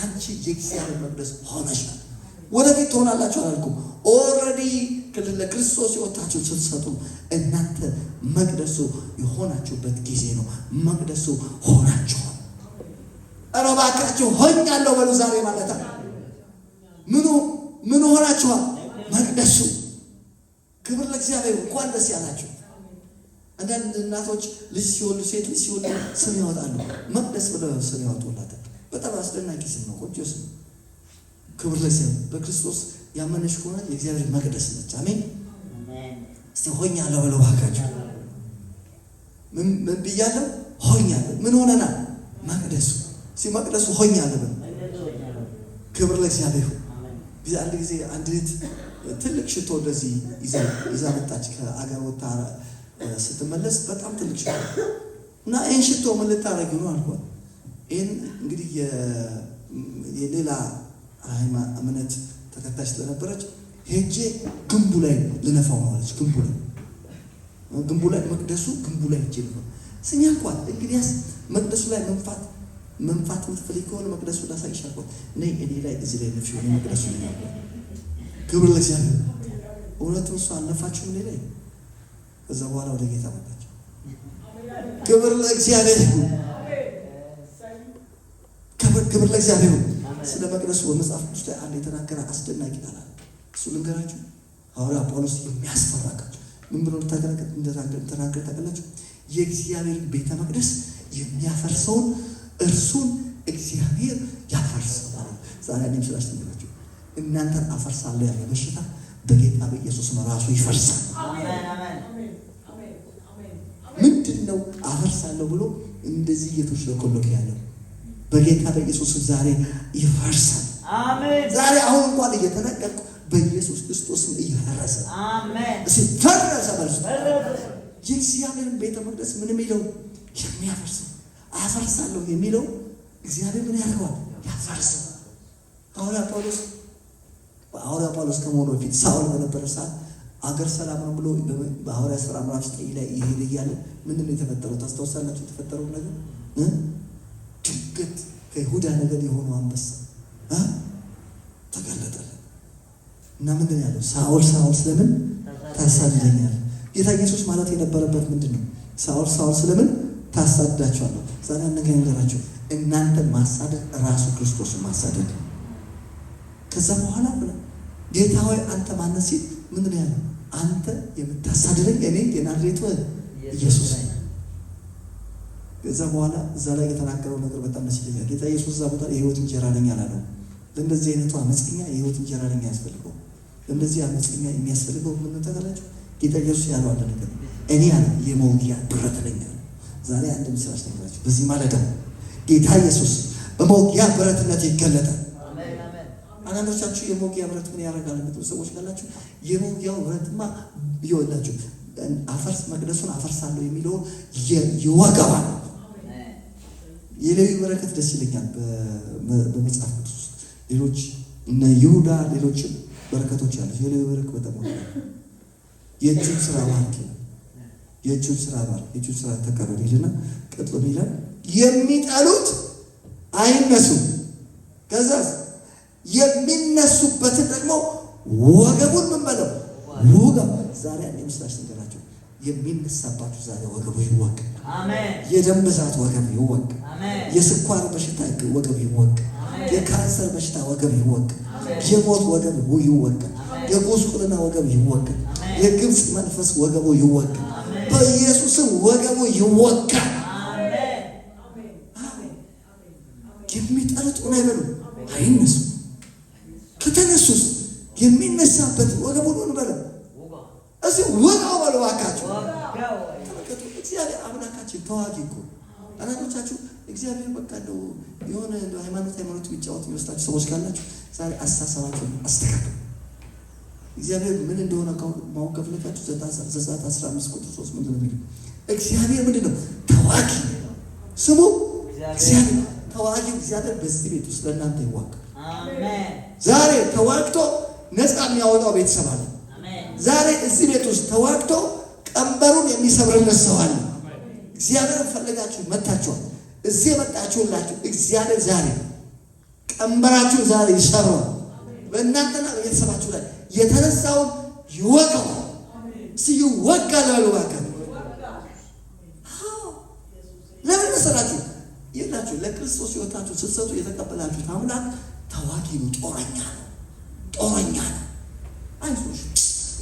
[SPEAKER 1] አንቺ የእግዚአብሔር መቅደስ ሆነሻል። ወደፊት ትሆናላችሁ አላልኩም። ኦልሬዲ ለክርስቶስ ሕይወታችሁ ስትሰጡ እናንተ መቅደሱ የሆናችሁበት ጊዜ ነው። መቅደሱ ሆናችኋል። ኧረ እባካችሁ ሆኛለሁ በሉ ዛሬ ማለት ነው። ምኑ ሆናችኋል? መቅደሱ። ክብር ለእግዚአብሔር። እንኳን ደስ ያላችሁ። አንዳንድ እናቶች ልጅ ሲወልዱ፣ ሴት ልጅ ሲወልዱ ስም ያወጣሉ። መቅደስ ብለው ስም ያወጡላታል። በጣም አስደናቂ ስም ነው። ቆንጆ ስም። ክብር ለእግዚአብሔር። በክርስቶስ ያመነሽ ከሆነ የእግዚአብሔር መቅደስ ነች። አሜን። እስቲ ሆኛለሁ በለው እባካችሁ። ምን ብያለሁ? ሆኛለሁ። ምን ሆነናል? መቅደሱ። እስቲ መቅደሱ ሆኛለሁ በለው። ክብር ለእግዚአብሔር። አንድ ጊዜ አንድ እህት ትልቅ ሽቶ እንደዚህ ይዛ መጣች። ከአገር ወጣ ስትመለስ በጣም ትልቅ ሽቶ እና ይህን ሽቶ ምን ልታረጊው ነው አልኳት። ይህን እንግዲህ የሌላ እምነት ተከታይ ስለነበረች ሄጄ ግንቡ ላይ ልነፋው ነው አለች። ግንቡ ላይ መቅደሱ ግንቡ ላይ ሄጄ ልነፋው ስኛ አልኳት። እንግዲያስ መቅደሱ ላይ መንፋት የምትፈልጊ ከሆነ መቅደሱ ላሳይሽ አልኳት። ነይ እኔ ላይ እዚህ ላይ ነፍሽ ሆነ መቅደሱ ላይ አልኳት። ክብር ለእግዚአብሔር። እውነቱን እሷ አልነፋችሁም እኔ ላይ። ከዛ በኋላ ወደ ጌታ መጣች። ክብር ለእግዚአብሔር ይሁን። ክብር ለእግዚአብሔር ይሁን። ስለ መቅደሱ በመጽሐፍ ቅዱስ ላይ አንድ የተናገረ አስደናቂ ቃል አለ። እሱ ልንገራችሁ። ሐዋርያ ጳውሎስ የሚያስፈራ ቃል ምን ብሎ እንደተናገረ ታውቃላችሁ? የእግዚአብሔርን ቤተ መቅደስ የሚያፈርሰውን እርሱን እግዚአብሔር ያፈርሰዋል። ዛሬ እኔም ስላችሁ ልንገራችሁ፣ እናንተን አፈርሳለሁ ያለ በሽታ በጌታ በኢየሱስ ራሱ ይፈርሳል። ምንድን ነው አፈርሳለሁ ብሎ እንደዚህ እየተሽለኮለከ ያለው? በጌታ በኢየሱስ ዛሬ ይፈርሳል። አሜን። ዛሬ አሁን እንኳን እየተነቀቁ በኢየሱስ ክርስቶስም እየፈረሰ አሜን። እሺ ፈረሰ ማለት የእግዚአብሔርን ቤተ መቅደስ ምን የሚለው የሚያፈርሰው አፈርሳለሁ የሚለው እግዚአብሔር ምን ያደርገዋል? ያፈርሰው። ሐዋርያ ጳውሎስ ከመሆኑ በፊት ሳውል በነበረ ሰዓት አገር ሰላም ነው ብሎ በሐዋርያ ሥራ ምዕራፍ 9 ላይ ይሄድ እያለ ምንድን ነው የተፈጠረው? ታስታውሳላችሁ? የተፈጠረው ነገር ድንገት ከይሁዳ ነገድ የሆነው አንበሳ ተገለጠለት እና ምንድን ያለው? ሳኦል ስለምን ታሳድደኛለህ? ጌታ ኢየሱስ ማለት የነበረበት ምንድን ነው? ሳኦል ስለምን ታሳድዳችኋለሁ? ዛሬ ነገር ነገራችሁ። እናንተን ማሳደድ ራሱ ክርስቶስን ማሳደድ። ከዛ በኋላ ጌታ ሆይ አንተ ማነህ ሲል ምንድን ነው ያለው? አንተ የምታሳድደኝ እኔ የናዝሬቱ ኢየሱስ ነኝ። ከዛ በኋላ እዛ ላይ የተናገረው ነገር በጣም ደስ ይለኛል። ጌታ ኢየሱስ እዛ ቦታ የህይወት እንጀራ ነኝ አላለው። ለእንደዚህ አይነቱ አመፀኛ የህይወት እንጀራ ነኝ ያስፈልገው። ለእንደዚህ አመፀኛ የሚያስፈልገው ምን ታውቃላችሁ? ጌታ ኢየሱስ ያለው አንድ ነገር እኔ ያለ የመውጊያ ብረት ነኝ። ዛሬ አንድ ምስራች ነግራችሁ በዚህ ማለዳ ጌታ ኢየሱስ በመውጊያ ብረትነት ይገለጣል። አንዳንዶቻችሁ የመውጊያ ብረት ምን ያደርጋል የምትሉ ሰዎች ካላችሁ የመውጊያው ብረትማ ይወላችሁ አፈርስ መቅደሱን አፈርሳለሁ የሚለው ይወጋዋል። የሌዊ በረከት ደስ ይለኛል በመጽሐፍ ቅዱስ ውስጥ ሌሎች እነ ይሁዳ ሌሎችም በረከቶች ያሉት የሌዊ በረከት በጣም የእጁን ስራ ባርክ የእጁን ስራ ባርክ የእጁን ስራ ተቀበል ይልና ቀጥሎ ይላል የሚጠሉት አይነሱም። ከዛስ የሚነሱበትን ደግሞ ወገቡን ምን በለው ወገብ። ዛሬ አንድ ምስላች ነገራቸው የሚነሳባችሁ ዛሬ ወገቡ ይወቅ። አሜን። የደም ብዛት ወገብ ይወቅ። አሜን። የስኳር በሽታ ወገብ ይወቅ። የካንሰር በሽታ ወገብ ይወቅ። የሞት ወገብ ይወቅ። የጉስቁልና ወገብ ይወቅ። የግብፅ መንፈስ ወገቡ ይወቅ። በኢየሱስም ወገቡ ይወቅ። የሚጠሉት ሆነ ይበሉ አይነሱ። ከተነሱስ የሚነሳበት ወገቡን ሆነ በለው እዚህ ወጋው በለው አካችሁ። ተመልከቱ እግዚአብሔር አምላካችን ተዋጊ እኮ። አንዳንዶቻችሁ እግዚአብሔር በቃ ነው የሆነ ሃይማኖት የሚጫወት የሚወስዳችሁ ሰዎች ካላችሁ ዛሬ አስተሳሰባችሁን አስተካክሉ። እግዚአብሔር ምን እንደሆነ ማወቅ ከፈለጋችሁ ዘጸአት 15 ቁጥር 3 ምንድን ነው የሚለው? እግዚአብሔር ምንድን ነው? ተዋጊ። ስሙ እግዚአብሔር ተዋጊ። እግዚአብሔር በዚህ ቤት ውስጥ ለእናንተ ይዋጋ። አሜን። ዛሬ ተዋግቶ ነፃ የሚያወጣው ቤተሰብ አለ። ዛሬ እዚህ ቤት ውስጥ ተዋግቶ ቀንበሩን የሚሰብርለት ሰው አለ። እግዚአብሔርን ፈልጋችሁ መታችኋል። እዚህ የመጣችሁላችሁ እግዚአብሔር ዛሬ ቀንበራችሁን ዛሬ ይሰብረዋል። በእናንተና በቤተሰባችሁ ላይ የተነሳውን ይወጋዋል። ይወጋል አሉ ባካ። ለምን መሰላችሁ? ይላችሁ ለክርስቶስ ሕይወታችሁ ስትሰጡ የተቀበላችሁት አምላክ ተዋጊ ነው፣ ጦረኛ ነው፣ ጦረኛ ነው። አይዞሽ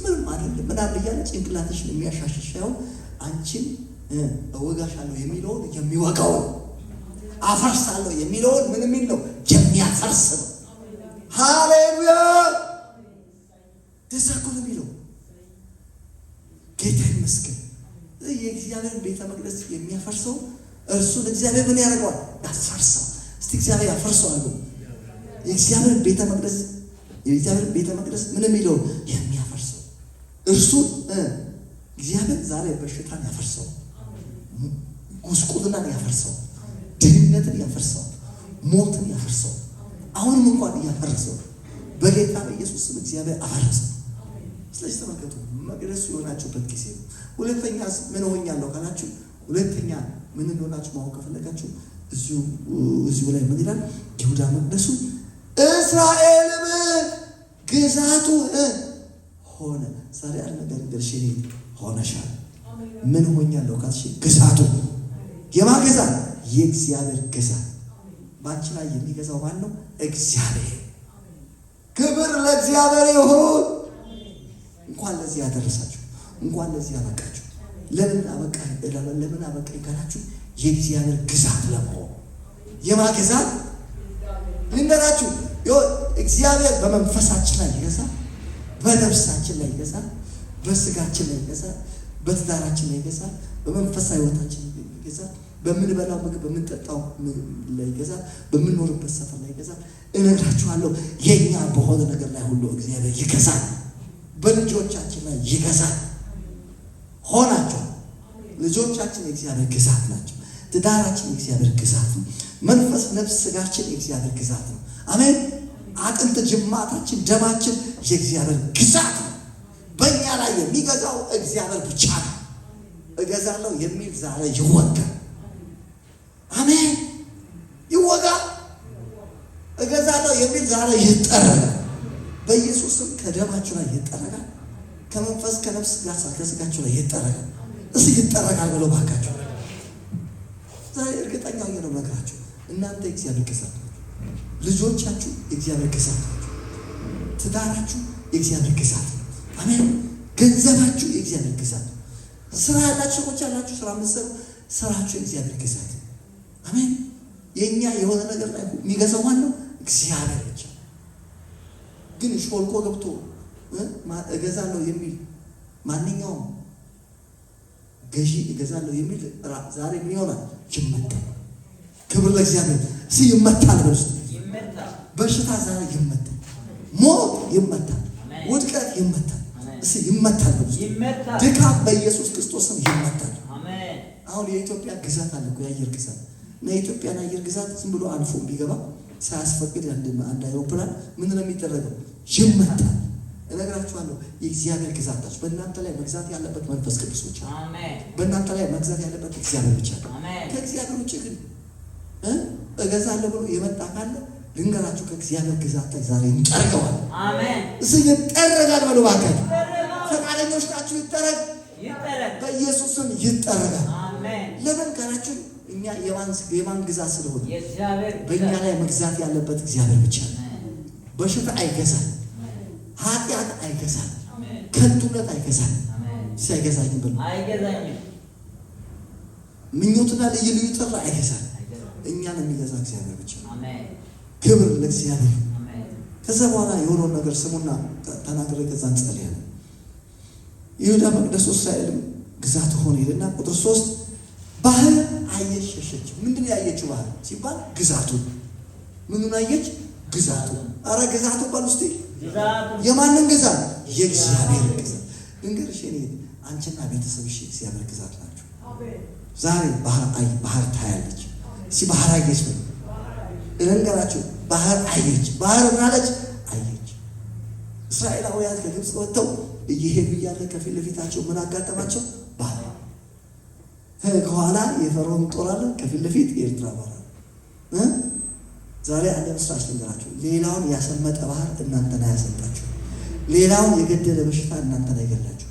[SPEAKER 1] ምንም አይደለም ምናምን እያለ ጭንቅላትሽን የሚያሻሽሽ ሳይሆን አንቺን እወጋሻለሁ የሚለውን የሚወጋው፣ አፈርሳለሁ የሚለውን ምን የሚል ነው? የሚያፈርስ ነው። ሃሌሉያ! ደስ እኮ ነው የሚለው። ጌታ ይመስገን። የእግዚአብሔር ቤተ መቅደስ የሚያፈርሰው እርሱን እግዚአብሔር ምን ያደርገዋል? ያፈርሰው። እስቲ እግዚአብሔር ያፈርሰዋል። የእግዚአብሔር ቤተ መቅደስ ምን የሚለው የሚያፈርሰው እርሱን እግዚአብሔር ዛሬ በሽታን ያፈርሰው፣ ጉስቁልናን ያፈርሰው፣ ድህነትን ያፈርሰው፣ ሞትን ያፈርሰው። አሁንም እንኳን እያፈረሰው በጌታ በኢየሱስ ስም እግዚአብሔር አፈረሰው። ስለዚህ ተመልከቱ መቅደሱ የሆናችሁበት ጊዜ ነው። ሁለተኛ ምን ሆኛለሁ ካላችሁ ሁለተኛ ምን እንደሆናችሁ ማወቅ ከፈለጋችሁ እዚሁ ላይ ምን ይላል? ይሁዳ መቅደሱ እስራኤልም ግዛቱ ሆነ። ዛሬ አንድ ነገር ገርሽኔ ሆነሻል። ምን ሆኛለሁ ካልሽ ግዛቱ የማን ግዛት? የእግዚአብሔር ግዛት። ባንቺ ላይ የሚገዛው ማን ነው? እግዚአብሔር። ክብር ለእግዚአብሔር ይሁን። እንኳን ለዚህ ያደረሳችሁ፣ እንኳን ለዚህ ያበቃችሁ። ለምን አበቃኝ ካላችሁ የእግዚአብሔር ግዛት ለመሆን። የማን ግዛት ልንገራችሁ? እግዚአብሔር በመንፈሳችን ላይ ይገዛል፣ በነፍሳችን ላይ ይገዛል፣ በስጋችን ላይ ይገዛል፣ በትዳራችን ላይ ይገዛል፣ በመንፈሳዊ ሕይወታችን ላይ ይገዛል፣ በምንበላው ምግብ በምንጠጣው ላይ ይገዛል፣ በምንኖርበት ሰፈር ላይ ይገዛል። እነግራችኋለሁ የኛ በሆነ ነገር ላይ ሁሉ እግዚአብሔር ይገዛል። በልጆቻችን ላይ ይገዛል። ሆናቸው ልጆቻችን የእግዚአብሔር ግዛት ናቸው። ትዳራችን የእግዚአብሔር ግዛት ነው። መንፈስ፣ ነፍስ፣ ስጋችን የእግዚአብሔር ግዛት ነው። አሜን። አጥንት፣ ጅማታችን፣ ደማችን የእግዚአብሔር ግዛት ነው። በእኛ ላይ የሚገዛው እግዚአብሔር ብቻ ነው። እገዛለሁ የሚል ዛሬ ይወጋ። አሜን። ይወጋ። እገዛለሁ የሚል ዛሬ ይጠረጋል። በኢየሱስም ከደማችሁ ላይ ይጠረጋል። ከመንፈስ ከነፍስ ጋር ከስጋችሁ ላይ ይጠረጋል። እሱ ይጠረጋል ብለው ባካችሁ ዛሬ እርግጠኛ ሆኜ ነው የምነግራችሁ። እናንተ የእግዚአብሔር ግዛት ናችሁ። ልጆቻችሁ የእግዚአብሔር ግዛት ናችሁ። ትዳራችሁ የእግዚአብሔር ግዛት ነው። አሜን። ገንዘባችሁ የእግዚአብሔር ግዛት ነው። ስራ ያላችሁ ሰዎች ያላችሁ ስራ የምትሰሩ ስራችሁ የእግዚአብሔር ግዛት ነው። አሜን። የእኛ የሆነ ነገር ላይ የሚገዛው ማን ነው? እግዚአብሔር ብቻ። ግን ሾልኮ ገብቶ እገዛለሁ የሚል ማንኛውም ገዢ እገዛለሁ የሚል ዛሬ ምን ይሆናል? ይመታል። ክብር ለእግዚአብሔር። ይመታል። በሽታ ዛሬ ይመታል። ሞት ይመታል። ውድቀት ይመታል። ይመታል። ድካም በኢየሱስ ክርስቶስም ይመታል። አሁን የኢትዮጵያ ግዛት አለ እኮ የአየር ግዛት እና የኢትዮጵያን አየር ግዛት ዝም ብሎ አልፎ ቢገባ ሳያስፈቅድ አንድ አይሮፕላን ምንድን ነው የሚደረገው? ይመታል። እነግራችኋለሁ የእግዚአብሔር ግዛት ናቸው። በእናንተ ላይ መግዛት ያለበት መንፈስ ቅዱስ ብቻ ነው። በእናንተ ላይ መግዛት ያለበት እግዚአብሔር ብቻ ነው። ከእግዚአብሔር ውጭ ግን እገዛለሁ ብሎ የመጣ ካለ ልንገራችሁ ከእግዚአብሔር ግዛት ላይ ዛሬ እንጠርገዋል። ይጠረጋል። በሉ እባካችሁ ፈቃደኞች ናችሁ? ይጠረግ። በኢየሱስ ስም ይጠረጋል። ለምን ካላችሁ እኛ የማን ግዛት ስለሆነ በእኛ ላይ መግዛት ያለበት እግዚአብሔር ብቻ ነው። በሽታ አይገዛል። ኃጢአት አይገዛል። ከንቱነት አይገዛል። አይገዛኝም ብሎ ምኞትና ልዩ ልዩ ጥሪ አይገዛል። እኛን የሚገዛ እግዚአብሔር ብቻ ነው። ክብር ለእግዚአብሔር። ከዛ በኋላ የሆነውን ነገር ስሙና ተናግሬ ከዛ እንጸልያለን። ይሁዳ መቅደሱ እስራኤልም ግዛት ሆነ ይልና ቁጥር 3 ባህር አየች ሸሸች። ምንድን ያየችው ባህር ሲባል ግዛቱን። ምኑን አየች? ግዛቱን። አረ ግዛቱን ባል ውስጥ የማንን ግዛት? የእግዚአብሔር ግዛት። እንግዲህ እኔ አንቺና ቤተሰብሽ የእግዚአብሔር ግዛት ናቸው። ዛሬ ባህር ታያለች። ባህር አየች ነው እንገራችሁ። ባህር አየች። ባህር ምናለች? አየች። እስራኤላውያን ከግብፅ ወጥተው እየሄዱ እያለ ከፊት ለፊታቸው ምን አጋጠማቸው? ባህር። ከኋላ የፈርዖን ጦር አለ፣ ከፊት ለፊት የኤርትራ ባህር። ዛሬ አንድ ምስራች ልንገራችሁ። ሌላውን ያሰመጠ ባህር እናንተን አያሰምጣችሁ። ሌላውን የገደለ በሽታ እናንተን አይገላችሁ።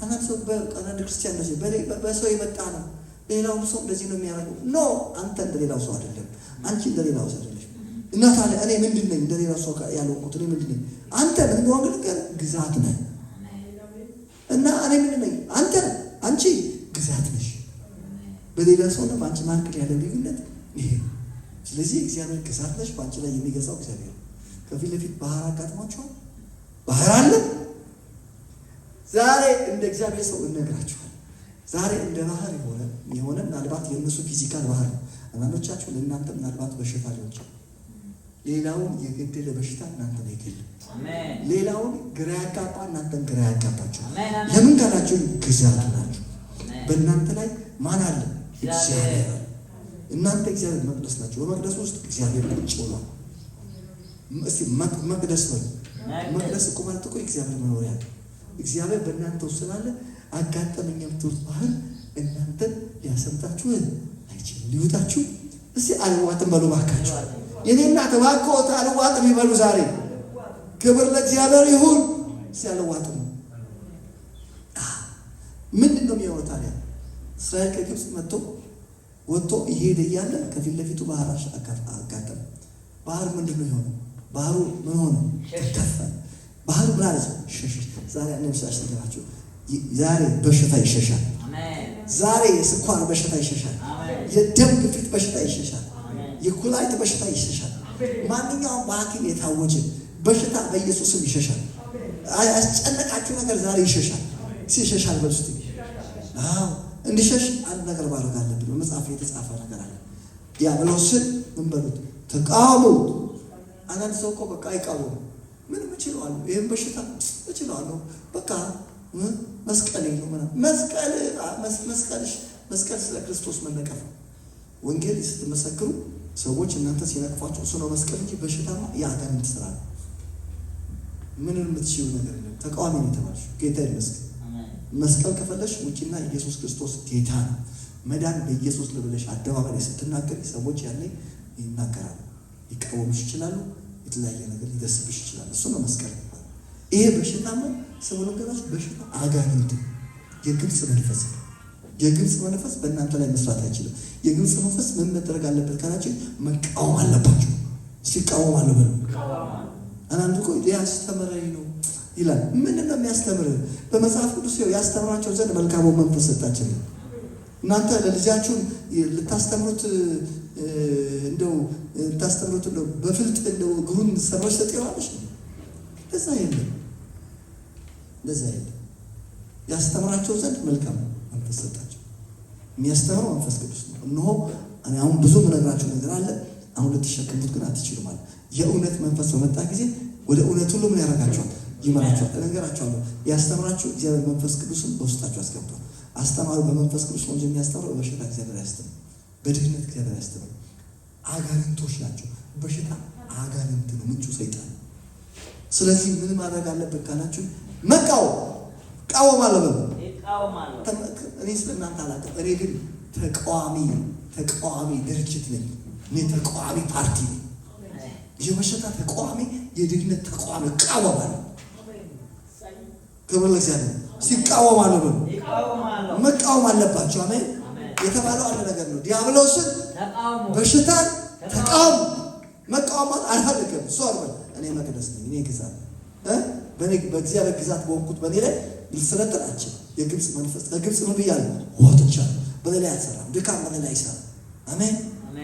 [SPEAKER 1] አንዳንድ ሰው በቀናንድ ክርስቲያን እንደዚህ በሰው የመጣ ነው፣ ሌላው ሰው እንደዚህ ነው የሚያደርገው። ኖ አንተ እንደሌላው ሰው አይደለም። አንቺ እንደሌላው ሰው አይደለሽ። እና ታዲያ እኔ ምንድን ነኝ? እንደሌላው ሰው ያልሆንኩት እኔ ምንድን ነኝ? አንተ ምን እንደሆነ ግን ግዛት ነህ። እና እኔ ምንድን ነኝ? አንተ አንቺ ግዛት ነሽ። በሌላ ሰው ነው በአንቺ መካከል ያለው ልዩነት ይሄ። ስለዚህ እግዚአብሔር ግዛት ነሽ። በአንቺ ላይ የሚገዛው እግዚአብሔር። ከፊት ለፊት ባህር አጋጥሟቸዋል። ባህር አለ። ዛሬ እንደ እግዚአብሔር ሰው እነግራችኋል። ዛሬ እንደ ባህር የሆነ ምናልባት የእነሱ ፊዚካል ባህር ነው። አንዳንዶቻችሁ ለእናንተ ምናልባት በሽታ ሊሆን ይችላል። ሌላውን የገደለ በሽታ እናንተን አይገልም። ሌላውን ግራ ያጋባ እናንተን ግራ ያጋባችሁ። ለምን ካላችሁ ግዛት ናችሁ። በእናንተ ላይ ማን አለ? እግዚአብሔር። እናንተ እግዚአብሔር መቅደስ ናቸው። በመቅደስ ውስጥ እግዚአብሔር ቁጭ ብሏል። እስቲ መቅደስ ነው። መቅደስ እኮ ማለት እኮ እግዚአብሔር መኖሪያ ነው። እግዚአብሔር በእናንተ ውስጥ ስላለ አጋጠመኝ የምትሉት ባህል እናንተን ሊያሰምጣችሁ አይችልም። ሊውጣችሁ እስቲ አልዋጥም በሉ ባካችሁ። የኔ እናት ባኮት አልዋጥም ይበሉ ዛሬ። ክብር ለእግዚአብሔር ይሁን። እስቲ አልዋጥም። ምንድን ነው የሚሆነው ታዲያ? እስራኤል ከግብፅ ወጥቶ እየሄደ እያለ ከፊት ለፊቱ ባህር አጋጠመ። ባህር ምንድን ነው የሆነው? ባህሩ ምን ሆነ? ተከፈለ። ባህሩ ምን አለች? ሸሸች። ዛሬ አንምሳሽ ተገራችሁ። ዛሬ በሽታ ይሸሻል። ዛሬ የስኳር በሽታ ይሸሻል። የደም ግፊት በሽታ ይሸሻል። የኩላሊት በሽታ ይሸሻል። ማንኛውም በሐኪም የታወጀ በሽታ በኢየሱስም ይሸሻል። ያስጨነቃችሁ ነገር ዛሬ ይሸሻል። ሲሸሻል በልስቲ አዎ እንዲሸሽ አንድ ነገር ማድረግ አለብን። በመጽሐፍ የተጻፈ ነገር አለ። ዲያብሎስን ምን በሉት? ተቃወሙት። አንዳንድ ሰው እኮ በቃ አይቃወሙ። ምንም እችላለሁ፣ ይሄን በሽታ እችላለሁ፣ በቃ መስቀል ነው ማለት መስቀል ስለ ክርስቶስ መነቀፍ ነው። ወንጌል ስትመሰክሩ ሰዎች እናንተ ሲነቅፏቸው እሱ ነው መስቀል እንጂ በሽታማ የአጋንንት ስራ ነው። ምንም የምትችይው ነገር የለም። ተቃዋሚ ነው የተባልሽው። ጌታ ይመስገን። መስቀል ከፈለሽ ውጪና ኢየሱስ ክርስቶስ ጌታ ነው። መዳን በኢየሱስ ልብለሽ አደባባይ ስትናገር ሰዎች ያኔ ይናገራሉ፣ ይቃወሙሽ ይችላሉ፣ የተለያየ ነገር ሊደርስብሽ ይችላል። እሱ ነው መስቀል ይባላል። ይሄ በሽታማ ሰው ነገራች በሽታ አጋንንት የግብፅ መንፈስ ነው። የግብፅ መንፈስ በእናንተ ላይ መስራት አይችልም። የግብፅ መንፈስ ምን መደረግ አለበት ካላችሁ መቃወም አለባችሁ። ሲቃወም አለ በሉ። አንዳንዱ እኮ ሊያስተምረኝ ነው ይላል። ምንድን ነው የሚያስተምርህ? በመጽሐፍ ቅዱስ ያስተምራቸው ዘንድ መልካሙ መንፈስ ሰጣቸው። እናንተ ለልጃችሁን ልታስተምሩት እንደው በፍልጥ እንደው እግሩን ሰብረሽ ሰጥዋለሽ። ለዛ የለም። ያስተምራቸው ዘንድ መልካም መንፈስ ሰጣቸው። የሚያስተምረው መንፈስ ቅዱስ ነው። እነሆ እኔ አሁን ብዙ የምነግራችሁ ነገር አለ፣ አሁን ልትሸከሙት ግን አትችሉም አለ። የእውነት መንፈስ በመጣ ጊዜ ወደ እውነት ሁሉ ምን ያደርጋቸዋል? ይመራቸዋል። እነግራቸዋለሁ። ያስተምራችሁ እግዚአብሔር መንፈስ ቅዱስን በውስጣችሁ አስገብቷል። አስተማሩ በመንፈስ ቅዱስ ነው እንጂ የሚያስተምረው በበሽታ እግዚአብሔር አያስተምርም። በድህነት እግዚአብሔር አያስተምርም። አጋንንቶች ናቸው። በሽታ አጋንንት ነው፣ ምንጩ ሰይጣን። ስለዚህ ምን ማድረግ አለበት ካላችሁ መቃወም እቃወማለሁ። እኔ ስለእናንተ አላውቅም። እኔ ግን ተቃዋሚ ድርጅት ነኝ። እኔ ተቃዋሚ ፓርቲ ነኝ። የበሽታ ተቃዋሚ፣ የድህነት ተቃዋሚ እቃወማለሁ። ክብር ለእግዚአብሔር። ሲቃወማለሁ መቃወም አለባቸው። አሜን። የተባለው አንድ ነገር ነው። ዲያብሎስን በሽታን ተቃወም። መቃወማት አልፈልግም። ሶር እኔ መቅደስ ነኝ። እኔ ግዛት በእግዚአብሔር ግዛት በሆንኩት በእኔ ላይ ልስለጥናቸው። የግብፅ መንፈስ ከግብፅ ምን ብያለሁ? ወጥቻለሁ። በሌላ አልሰራም። ድካም በሌላ አይሰራም። አሜን።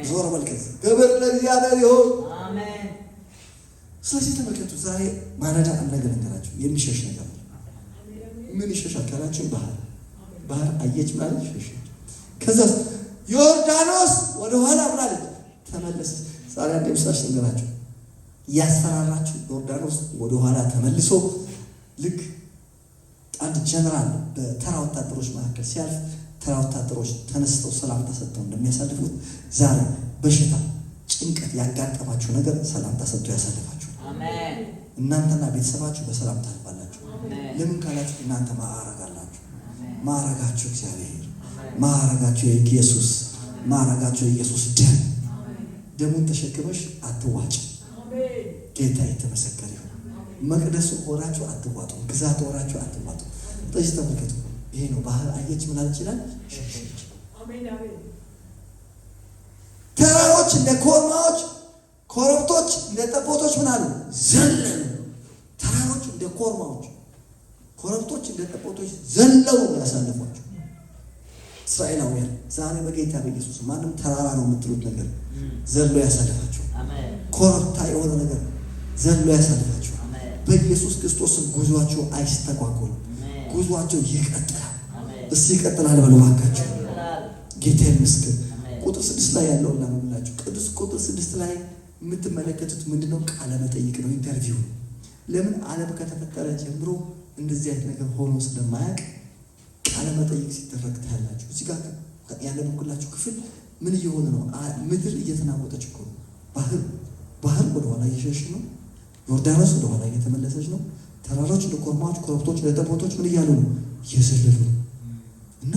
[SPEAKER 1] ዞር በልከዝ ክብር ለእግዚአብሔር ይሁን። አሜን። ስለዚህ ተመልከቱ። ዛሬ ማለዳ አንድ ነገር ነገራችሁ። የሚሸሽ ነገር ምን ይሸሻል ካላችሁ ባህር አየች ማለት ይሸሻል። ከዛ ዮርዳኖስ ወደ ኋላ ብላለች ተመለሰ። ዛሬ አንድ ምሳሌ ነገራችሁ። ያስፈራራችሁ ዮርዳኖስ ወደ ኋላ ተመልሶ ልክ አንድ ጀነራል በተራ ወታደሮች መካከል ሲያልፍ ተራ ወታደሮች ተነስተው ሰላምታ ሰጥተው እንደሚያሳልፉት ዛሬ በሽታ፣ ጭንቀት ያጋጠማችሁ ነገር ሰላምታ ሰጥቶ ያሳልፋችሁ። አሜን። እናንተና ቤተሰባችሁ በሰላም ታልፋላችሁ። ለምን ካላችሁ እናንተ ማዕረግ አላችሁ። ማዕረጋችሁ እግዚአብሔር፣ ማዕረጋችሁ ኢየሱስ፣ ማዕረጋችሁ ኢየሱስ ደሙን ተሸክመሽ አትዋጭ። ጌታ የተመሰከረ ይሁን። መቅደሱ ሆናችሁ አትዋጡ። ግዛት ሆናችሁ አትዋጡ። ስለዚህ ተመልከቱ። ይሄ ነው ባህር አየች ምን አለ ይችላል። ተራሮች እንደ ኮርማዎች፣ ኮረብቶች እንደ ጠቦቶች ምን አሉ? ዘለሉ። ተራሮች እንደ ኮርማዎች፣ ኮረብቶች እንደ ጠቦቶች ዘለው ያሳልፏቸው። እስራኤላውያን ዛሬ በጌታ በኢየሱስ ማንም ተራራ ነው የምትሉት ነገር ዘሎ ያሳልፋቸው። ኮረብታ የሆነ ነገር ዘሎ ያሳልፋቸው። በኢየሱስ ክርስቶስም ጉዟቸው አይስተጓጎልም። ጉዟቸው ይቀጥላል። እስቲ ይቀጥላል በሉ እባካችሁ። ጌታ ይመስገን። ቁጥር 6 ላይ ያለውን ላምብላችሁ። ቁጥር 6 ላይ የምትመለከቱት ምንድነው? ቃለ መጠይቅ ነው፣ ኢንተርቪው። ለምን ዓለም ከተፈጠረ ጀምሮ እንደዚህ አይነት ነገር ሆኖ ስለማያውቅ ቃለ መጠይቅ ሲደረግ ታያላችሁ። እዚህ ጋር ያነበብኩላችሁ ክፍል ምን እየሆነ ነው? ምድር እየተናወጠች እኮ ነው። ባህር ወደኋላ እየሸሽ ነው። ዮርዳኖስ ወደኋላ እየተመለሰች ነው። ተራሮች እንደ ኮርማዎች፣ ኮረብቶች እንደ ጠቦቶች ምን እያሉ ነው? እየዘለሉ ነው። እና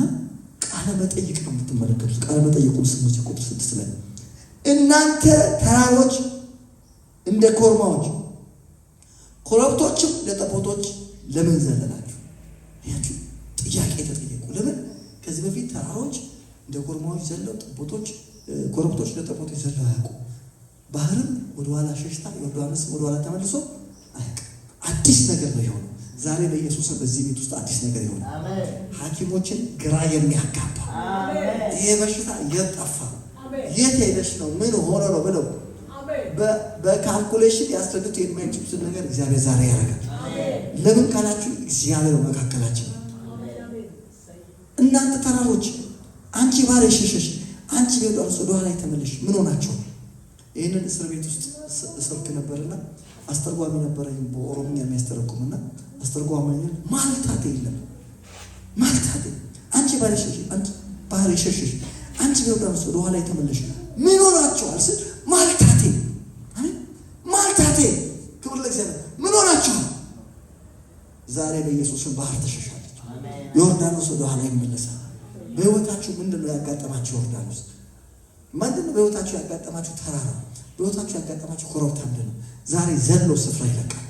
[SPEAKER 1] ቃለ መጠይቅ ነው የምትመለከቱት። ቃለ መጠይቁን ስሙት። ቁጥር 6 ላይ እናንተ ተራሮች እንደ ኮርማዎች፣ ኮረብቶችም እንደ ጠቦቶች ለምን ዘለላችሁ? ያችሁ ጥያቄ ተጠየቁ። ለምን ከዚህ በፊት ተራሮች እንደ ኮርማዎች ዘለው ኮረብቶች እንደ ጠቦቶች ዘለው አያውቁም። ባህርም ወደኋላ ሸሽታ ዮርዳኖስም ወደኋላ ተመልሶ አያውቅም። አዲስ ነገር ነው የሆነው። ዛሬ በኢየሱስም በዚህ ቤት ውስጥ አዲስ ነገር ይሆናል። አሜን። ሐኪሞችን ግራ የሚያጋባ ይሄ በሽታ የጠፋ የት ሄደሽ ነው ምን ሆኖ ነው ብለው በካልኩሌሽን ያስረዱት የማይችሉትን ነገር እግዚአብሔር ዛሬ ያደርጋል። ለምን ካላችሁ እግዚአብሔር መካከላችን። እናንተ ተራሮች፣ አንቺ ባህር የሸሸሽ፣ አንቺ ዮርዳኖስ ወደኋላ የተመለሽ ምን ሆናችሁ? ይህንን እስር ቤት ውስጥ እሰብክ ነበርና አስተርጓሚ ነበረኝ በኦሮምኛ የሚያስተረጉምና አስተርጓሚ ማልታቴ የለም ማልታቴ አንቺ ባህር የሸሸሽ አንቺ ዮርዳኖስ ወደኋላ የተመለሽ ምን ሆናችኋል ስል ማልታቴ ክብር ለእግዚአብሔር ምን ሆናችኋል? ዛሬ በኢየሱስም ባህር ተሸሻለች። ዮርዳኖስ ወደኋላ ይመለሳል። በህይወታችሁ ምንድነው ያጋጠማችሁ? ዮርዳኖስ ምንድነው በህይወታችሁ ያጋጠማችሁ? ተራራ በህይወታችሁ ያጋጠማችሁ ኮረብታ ምንድነው? ዛሬ ዘሎ ስፍራ ይለቃል።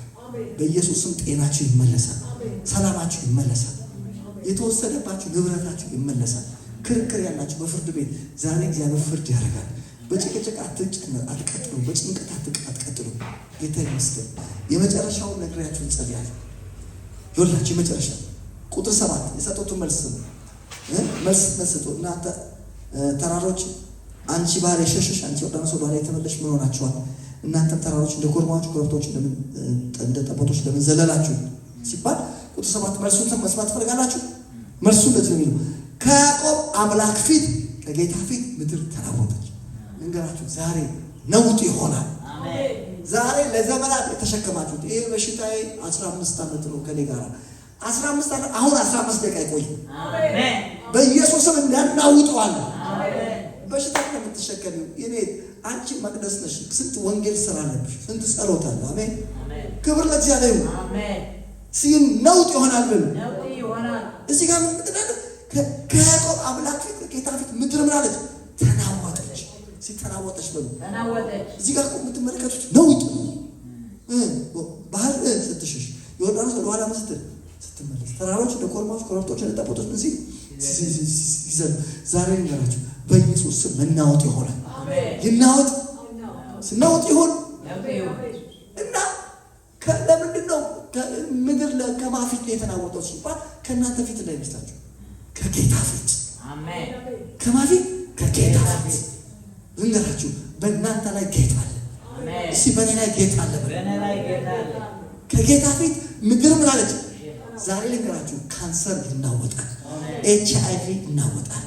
[SPEAKER 1] በኢየሱስም ጤናችሁ ይመለሳል። ሰላማችሁ ይመለሳል። የተወሰደባችሁ ንብረታችሁ ይመለሳል። ክርክር ያላችሁ በፍርድ ቤት ዛሬ እግዚአብሔር ፍርድ ያደርጋል። በጭቅጭቅ አትቀጥሉ። በጭንቀት አትቀጥሉ። ጌታ ይመስገን። የመጨረሻውን ነግሬያችሁን ጸልያለሁ። ይኸውላችሁ የመጨረሻ ቁጥር 7 የሰጡትን መልስ መልስ እናንተ ተራሮች አንቺ ባህር የሸሸሽ አንቺ ዮርዳኖስ ወደኋላ የተመለሽ ምን ሆናችኋል? እናንተም ተራሮች እንደ ኮርማዎች፣ ኮረብቶች እንደ ጠቦቶች ለምን ዘለላችሁ ሲባል ቁጥር 7 መልሱን መስማት ትፈልጋላችሁ? መልሱ እንደዚህ ነው የሚለው ከያዕቆብ አምላክ ፊት ከጌታ ፊት ምድር ተናወጠች። ልንገራችሁ ዛሬ ነውጥ ይሆናል። ዛሬ ለዘመናት የተሸከማችሁት ይሄ በሽታዬ 15 ዓመት ነው ከኔ ጋር 15 ዓመት አሁን 15 ደቂቃ ይቆይ በኢየሱስም እናናውጠዋል። በሽታ የምትሸከሚው የኔ አንቺ መቅደስ ነሽ። ስንት ወንጌል ስራ አለብሽ፣ ስንት ጸሎት አለ። አሜን ክብር ለእግዚአብሔር ይሁን። አሜን ሲም ነውጥ ይሆናል ብሎ እዚህ ጋር ምን ተደረገ? ከያዕቆብ አምላክ ፊት ከጌታ ፊት ምድር ምን አለች? ተናወጠች። ሲተናወጠች ብሎ ተናወጠች። እዚህ ጋር የምትመለከቱት ነውጥ ባህር ስትሸሽ ዮርዳኖስ ወደ ኋላ ስትመለስ ተራሮች እንደ ኮርማዎች ኮረብቶች እንደ ጠቦቶች ምን ሲዘሉ ዛሬ ልንገራችሁ በኢየሱስ ስም መናወጥ ይሆናል። ይናወጥ ስናወጥ ይሆን እና ለምንድን ነው ምድር ከማፊት ላይ የተናወጠው ሲባል ከእናንተ ፊት ላይ ይመስላችሁ ከጌታ ፊት አሜን። ከማፊት ከጌታ ፊት ልንገራችሁ በእናንተ ላይ ጌታ አለ። አሜን። እሺ በእኔ ላይ ጌታ አለ። በእኔ ላይ ጌታ አለ። ከጌታ ፊት ምድር ምን አለች? ዛሬ ልንገራችሁ ካንሰር ይናወጣል። HIV ይናወጣል።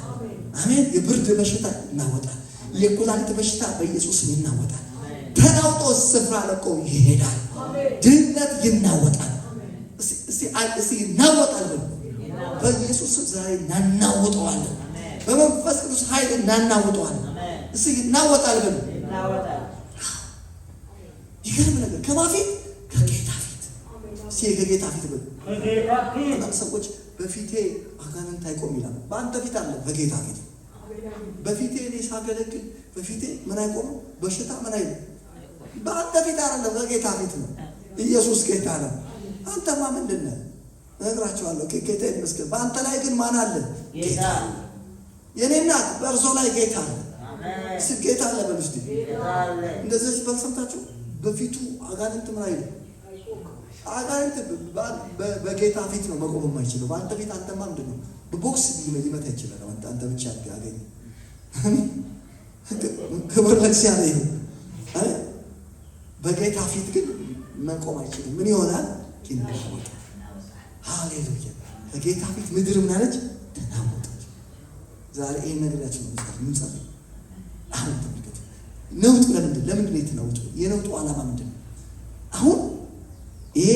[SPEAKER 1] አሜን። የብርድ በሽታ ይናወጣል። የኩላሊት በሽታ በኢየሱስ ይናወጣል። ተናውጦ ስፍራ ለቆ ይሄዳል። ድህነት ይናወጣል። እስቲ ይናወጣል። በኢየሱስ ዛሬ እናናውጠዋለን። በመንፈስ ቅዱስ ኃይል እናናውጠዋለን። እስቲ ይናወጣል። ይናወጣል። ይገርም ነገር ከማፊት ከጌታ ፊት እስቲ ከጌታ ፊት በጣም ሰዎች በፊቴ አጋንንት አይቆም ይላል። በአንተ ፊት አለ በጌታ ፊት በፊቴ እኔ ሳገለግል በፊቴ ምን አይቆም? በሽታ ምን አይል? በአንተ ፊት አይደለም በጌታ ፊት ነው። ኢየሱስ ጌታ ነው። አንተማ ምንድን ነህ? እነግራቸዋለሁ። ጌታ ይመስገን። በአንተ ላይ ግን ማን አለ? ጌታ አለ። የኔ እናት በእርሶ ላይ ጌታ አለ። አሜን። ጌታ አለ በሉ እስቲ። እንደዚህ በሰምታችሁ በፊቱ አጋንንት ምን አይል? አጋንንት በጌታ ፊት ነው መቆም የማይችለው። በአንተ ፊት አንተማ ምንድን ነው? በቦክስ ሊመታ ይችላል። አንተ ብቻ ያገኝ ክብር ለእግዚአብሔር ይሁን። በጌታ ፊት ግን መቆም አይችልም። ምን ይሆናል? ይናወጣል። ሃሌሉያ። በጌታ ፊት ምድር ምን አለች? ተናወጠች። ዛሬ ይሄን ነገራችን ነው ማለት ምን ጸልይ። አሁን ተመልከቱ። ነውጥ ለምንድን ነው የተናወጠው? የነውጡ ዓላማ ምንድን ነው? አሁን ይሄ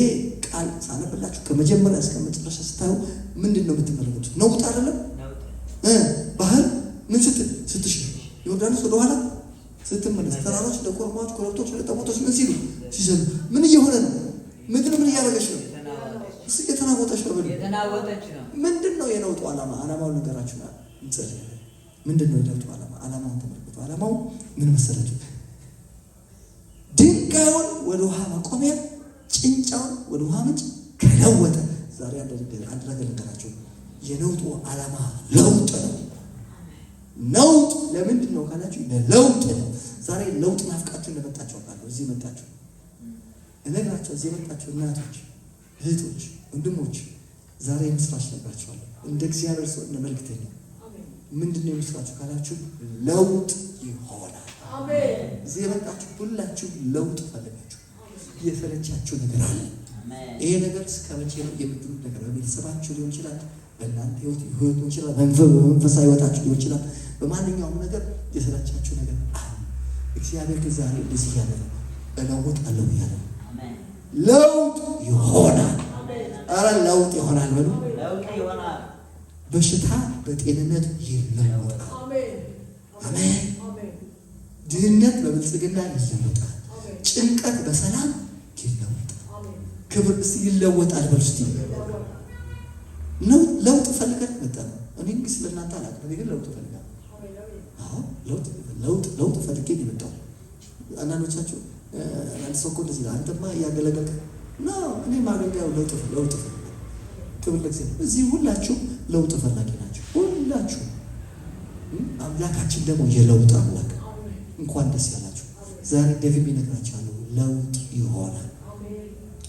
[SPEAKER 1] ቃል ሳነብላችሁ ከመጀመሪያ እስከ መጨረሻ ስታዩ ምንድን ነው የምትመለከቱት? ነውጥ አይደለም? ባህር ምን ስትሽ ዮርዳኖስ ወደ ኋላ ስትመለስ ተራሮች ለኮርማዎች ኮረብቶች ለጠቦቶች ምን ሲሉ ሲዘሉ ምን እየሆነ ነው? ምድር ምን እያደረገች ነው? እሱ እየተናወጠች ነው። የተናወጠች ነው። ምንድን ነው የነውጡ ዓላማ? ዓላማውን ነገራችሁ ነው። ምንድን ነው የነውጡ ዓላማ? ዓላማውን ተመልከቱ። ዓላማው ምን መሰላችሁ? ድንጋዩን ወደ ውሃ ማቆሚያ ጭንጫውን ወደ ውሃ ምንጭ ከለወጠ። ዛሬ አንድ ነገር ልንገራችሁ። የነውጡ ዓላማ ለውጥ ነው። ነውጥ ለምንድን ነው ካላችሁ ለለውጥ ነው። ዛሬ ለውጥ ናፍቃችሁ እንደመጣችሁ አውቃለሁ። እዚህ መጣችሁ እነግራችሁ እዚህ መጣችሁ እናቶች፣ እህቶች፣ ወንድሞች ዛሬ ምስራች ነግራችኋለሁ። እንደ እግዚአብሔር ሰው እንደ መልእክተኛ ምንድን ነው የምስራችሁ ካላችሁ ለውጥ ይሆናል። አሜን። እዚህ የመጣችሁ ሁላችሁ ለውጥ ፈልጋችሁ የሰለቻችሁ ነገር አለ። ይሄ ነገር እስከ መቼ ነው የምትሉት ነገር በቤተሰባችሁ ሊሆን ይችላል፣ በእናንተ ህይወት ሊሆን ይችላል፣ በመንፈሳዊ ህይወታችሁ ሊሆን ይችላል። በማንኛውም ነገር የሰለቻችሁ ነገር አለ። እግዚአብሔር ግን ዛሬ እንደዚህ ያለ ነው፣ እለውጣለሁ እያለ ነው። ለውጥ ይሆናል። ኧረ ለውጥ ይሆናል በሉ። በሽታ በጤንነት ይለወጣል። አሜን። ድህነት በብልጽግና ይለወጣል። ጭንቀት በሰላም ይለወጣል። ክብር እስቲ ይለወጣል በሉ እስቲ። ለውጥ ፈልገን መጣ ነው። እኔ እንግዲህ ስለእናንተ አላውቅም። እኔ ግን ለውጥ ፈልጋለሁ። አዎ ለውጥ ፈልጌ ነው የመጣው። አንዳንዶቻችሁ አንድ ሰው እኮ እንደዚህ ነው፣ አንተማ እያገለገልክ ነው። እኔ ማገልገያው ለውጥ ፈልጋለሁ። ክብር ለእግዚአብሔር። እዚህ ሁላችሁ ለውጥ ፈላጊ ናቸው። ሁላችሁ አምላካችን ደግሞ የለውጥ አምላክ። እንኳን ደስ ያላችሁ። ዛሬ ደግሜ እነግራችኋለሁ፣ ለውጥ ይሆናል።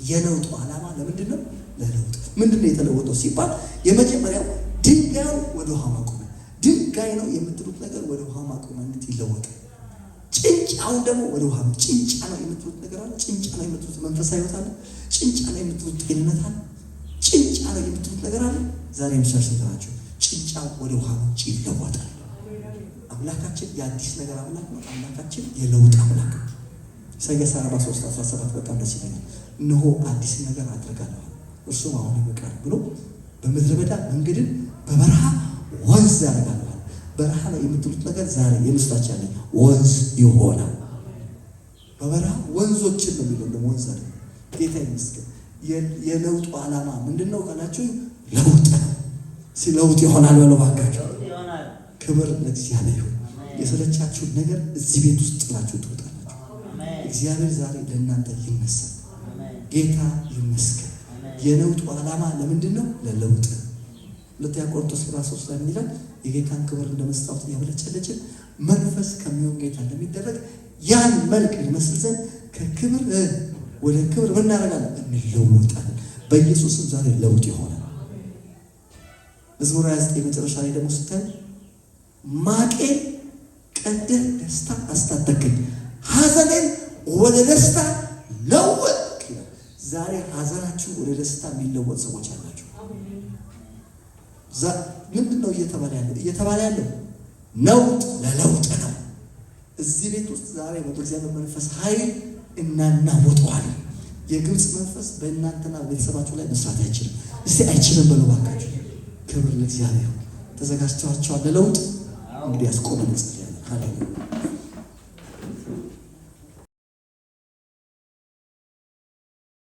[SPEAKER 1] የለውጡ ዓላማ ለምንድን ነው? ለለውጥ። ምንድን ነው የተለወጠው ሲባል የመጀመሪያው ድንጋዩ ወደ ውሃ ማቆሚያ። ድንጋይ ነው የምትሉት ነገር ወደ ውሃ ማቆሚያነት ይለወጣል። ጭንጫውን ደግሞ ወደ ውሃ ጭንጫ ነው የምትሉት ነገር አለ። ጭንጫ ነው የምትሉት መንፈሳዊ ሕይወት አለ። ጭንጫ ነው የምትሉት ጤንነት አለ። ጭንጫ ነው የምትሉት ነገር አለ። ዛሬ ምሳሌ ናቸው። ጭንጫ ወደ ውሃ ምንጭ ይለወጣል። አምላካችን የአዲስ ነገር አምላክ ነው። አምላካችን የለውጥ አምላክ ነው። ኢሳይያስ 43:17 በጣም ደስ ይለኛል። እነሆ አዲስ ነገር አድርጋለሁ እርሱም አሁን ይበቃል ብሎ በምድረ በዳ መንገድን በበረሃ ወንዝ ያደርጋል። በረሃ ላይ የምትሉት ነገር ዛሬ የምስራች ያለ ወንዝ ይሆናል። በበረሃ ወንዞችን ነው የሚለው ደግሞ ወንዝ አይደል። ጌታ ይመስገን። የለውጡ ዓላማ ምንድነው ካላችሁ ለውጥ ነው። ሲለውጥ ይሆናል በለው ባካችሁ። ክብር ለእግዚአብሔር ይሁን። የሰለቻችሁን ነገር እዚህ ቤት ውስጥ ጥላችሁ ትወጣላችሁ። እግዚአብሔር ዛሬ ለእናንተ ይመስገን። ጌታ ይመስገን። የለውጡ ዓላማ ለምንድነው? ለለውጥ። ሁለተኛ ቆሮንቶስ 3 ላይ ይላል የጌታን ክብር እንደመስታወት ያበለጨለችን መንፈስ ከሚሆን ጌታ እንደሚደረግ ያን መልክ ይመስል ዘንድ ከክብር ወደ ክብር ምን እናደርጋለን? እንለወጣለን። በኢየሱስም ዛሬ ለውጥ ይሆናል። መዝሙር 29 መጨረሻ ላይ ደግሞ ስታይ ማቄን ቀደህ ደስታ አስታጠቅኝ፣ ሐዘኔን ወደ ደስታ ለወጥ። ዛሬ ሐዘናችሁ ወደ ደስታ የሚለወጥ ሰዎች አላችሁ። ምንድነው እየተባለ ያለው? ነውጥ ለለውጥ ነው። እዚህ ቤት ውስጥ ዛሬ በእግዚአብሔር መንፈስ ኃይል እናናወጠዋለን። የግብፅ መንፈስ በእናንተና ቤተሰባችሁ ላይ መስራት አይችልም። እስቲ አይችልም በሉ ባካችሁ። ክብር ለእግዚአብሔር። ተዘጋጅታችኋል ለለውጥ? እንግዲህ ያስቆመን እንጸልያለን። ሃሌሉያ